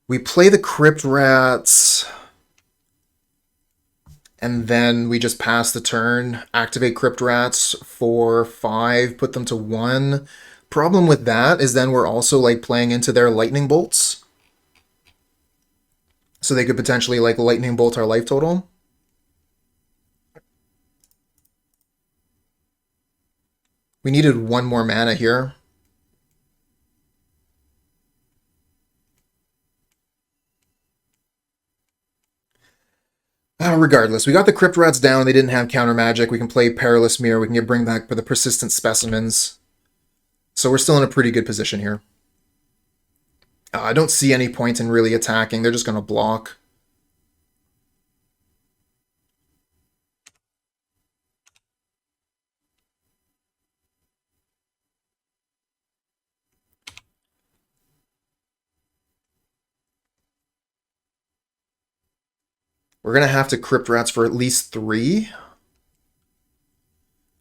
We play the Crypt Rats, and then we just pass the turn, activate Crypt Rats for 5, put them to 1. Problem with that is then we're also like playing into their lightning bolts. So they could potentially like lightning bolt our life total. We needed 1 more mana here. Regardless, we got the Crypt Rats down. They didn't have counter magic. We can play Perilous Myr. We can bring back the Persistent Specimens. So we're still in a pretty good position here. I don't see any point in really attacking. They're just going to block. We're going to have to Crypt Rats for at least 3.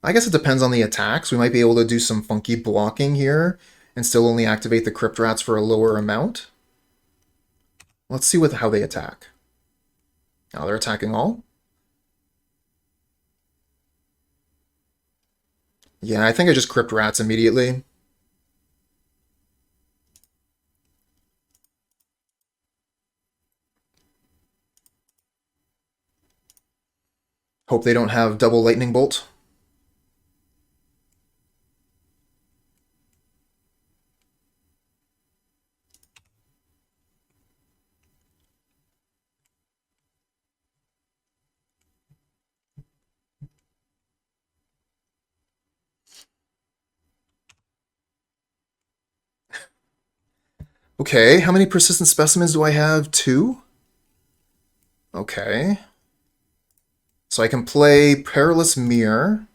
I guess it depends on the attacks. We might be able to do some funky blocking here and still only activate the Crypt Rats for a lower amount. Let's see how they attack. Now they're attacking all. Yeah, I think I just Crypt Rats immediately. Hope they don't have double lightning bolt. Okay, how many Persistent Specimens do I have? 2? Okay. So I can play Perilous Myr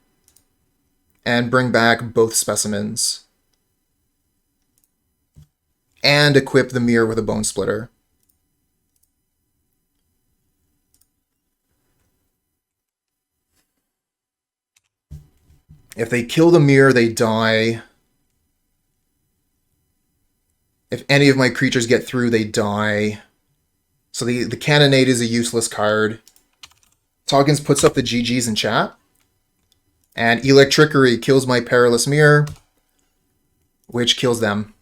and bring back both specimens. And equip the Myr with a Bonesplitter. If they kill the Myr, they die. If any of my creatures get through, they die. So the Cannonade is a useless card. Toggins puts up the GGs in chat. And Electrickery kills my Perilous Myr, which kills them.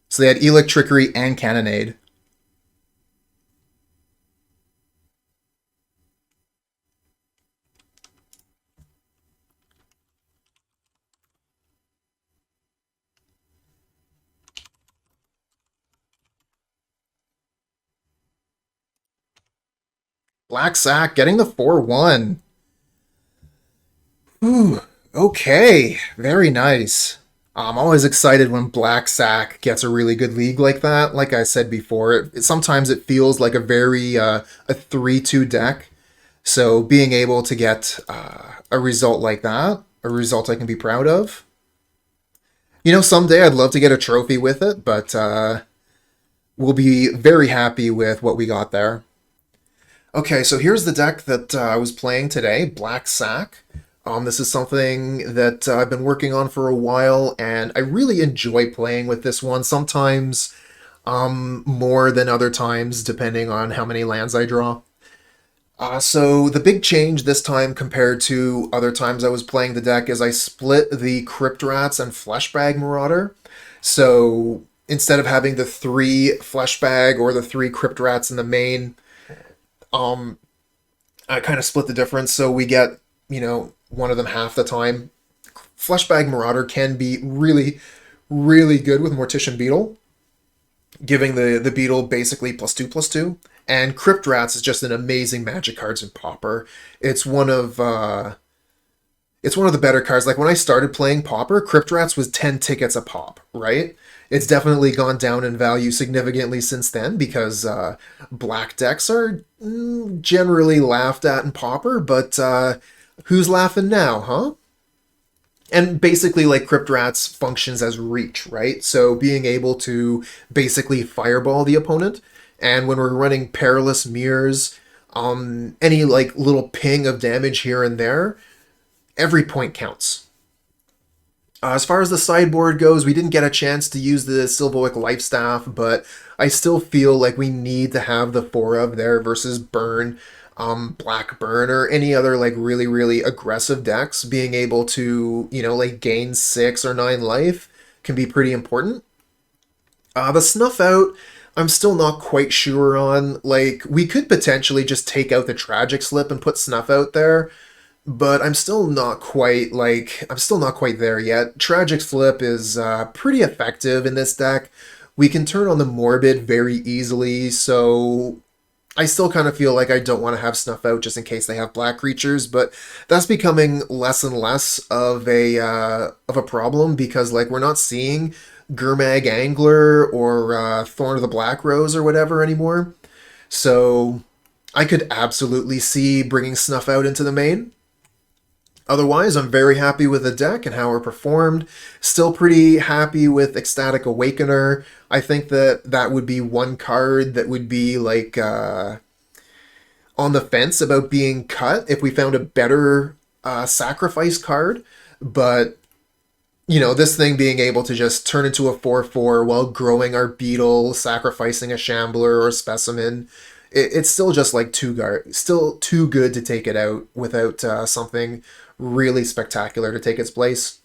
So they had Electrickery and Cannonade. Black Sack getting the 4-1. Ooh, okay. Very nice. I'm always excited when Black Sack gets a really good league like that. Like I said before, sometimes it feels like a very a 3-2 deck. So being able to get a result like that, a result I can be proud of. You know, someday I'd love to get a trophy with it, but we'll be very happy with what we got there. Okay, so here's the deck that I was playing today, Black Sack. This is something that I've been working on for a while, and I really enjoy playing with this one, sometimes more than other times, depending on how many lands I draw. So the big change this time compared to other times I was playing the deck is I split the Crypt Rats and Fleshbag Marauder. So instead of having the 3 Fleshbag or the 3 Crypt Rats in the main, I kind of split the difference, so we get, you know, one of them half the time. Fleshbag Marauder can be really, really good with Mortician Beetle, giving the Beetle basically +2/+2. And Crypt Rats is just an amazing magic cards in Pauper. It's one of the better cards. Like when I started playing Pauper, Crypt Rats was 10 tickets a pop, right? It's definitely gone down in value significantly since then because black decks are generally laughed at in Pauper, but who's laughing now, huh? And basically, like, Crypt Rats functions as reach, right? So being able to basically fireball the opponent, and when we're running Perilous Myrs, any, like, little ping of damage here and there, every point counts. As far as the sideboard goes, we didn't get a chance to use the Sylvok Lifestaff, but I still feel like we need to have the 4 of there versus Burn, Black Burn, or any other like really, really aggressive decks. Being able to, like gain 6 or 9 life can be pretty important. The Snuff Out, I'm still not quite sure on. Like, we could potentially just take out the Tragic Slip and put Snuff Out there, but I'm still not quite there yet. Tragic Slip is pretty effective in this deck. We can turn on the Morbid very easily, so I still kind of feel like I don't want to have Snuff Out just in case they have black creatures, but that's becoming less and less of a problem because like we're not seeing Gurmag Angler or Thorn of the Black Rose or whatever anymore. So I could absolutely see bringing Snuff Out into the main. Otherwise, I'm very happy with the deck and how it performed. Still pretty happy with Ecstatic Awakener. I think that would be one card that would be like on the fence about being cut if we found a better sacrifice card. But, this thing being able to just turn into a 4/4 while growing our Beetle, sacrificing a Shambler or a Specimen, it's still just like still too good to take it out without something really spectacular to take its place.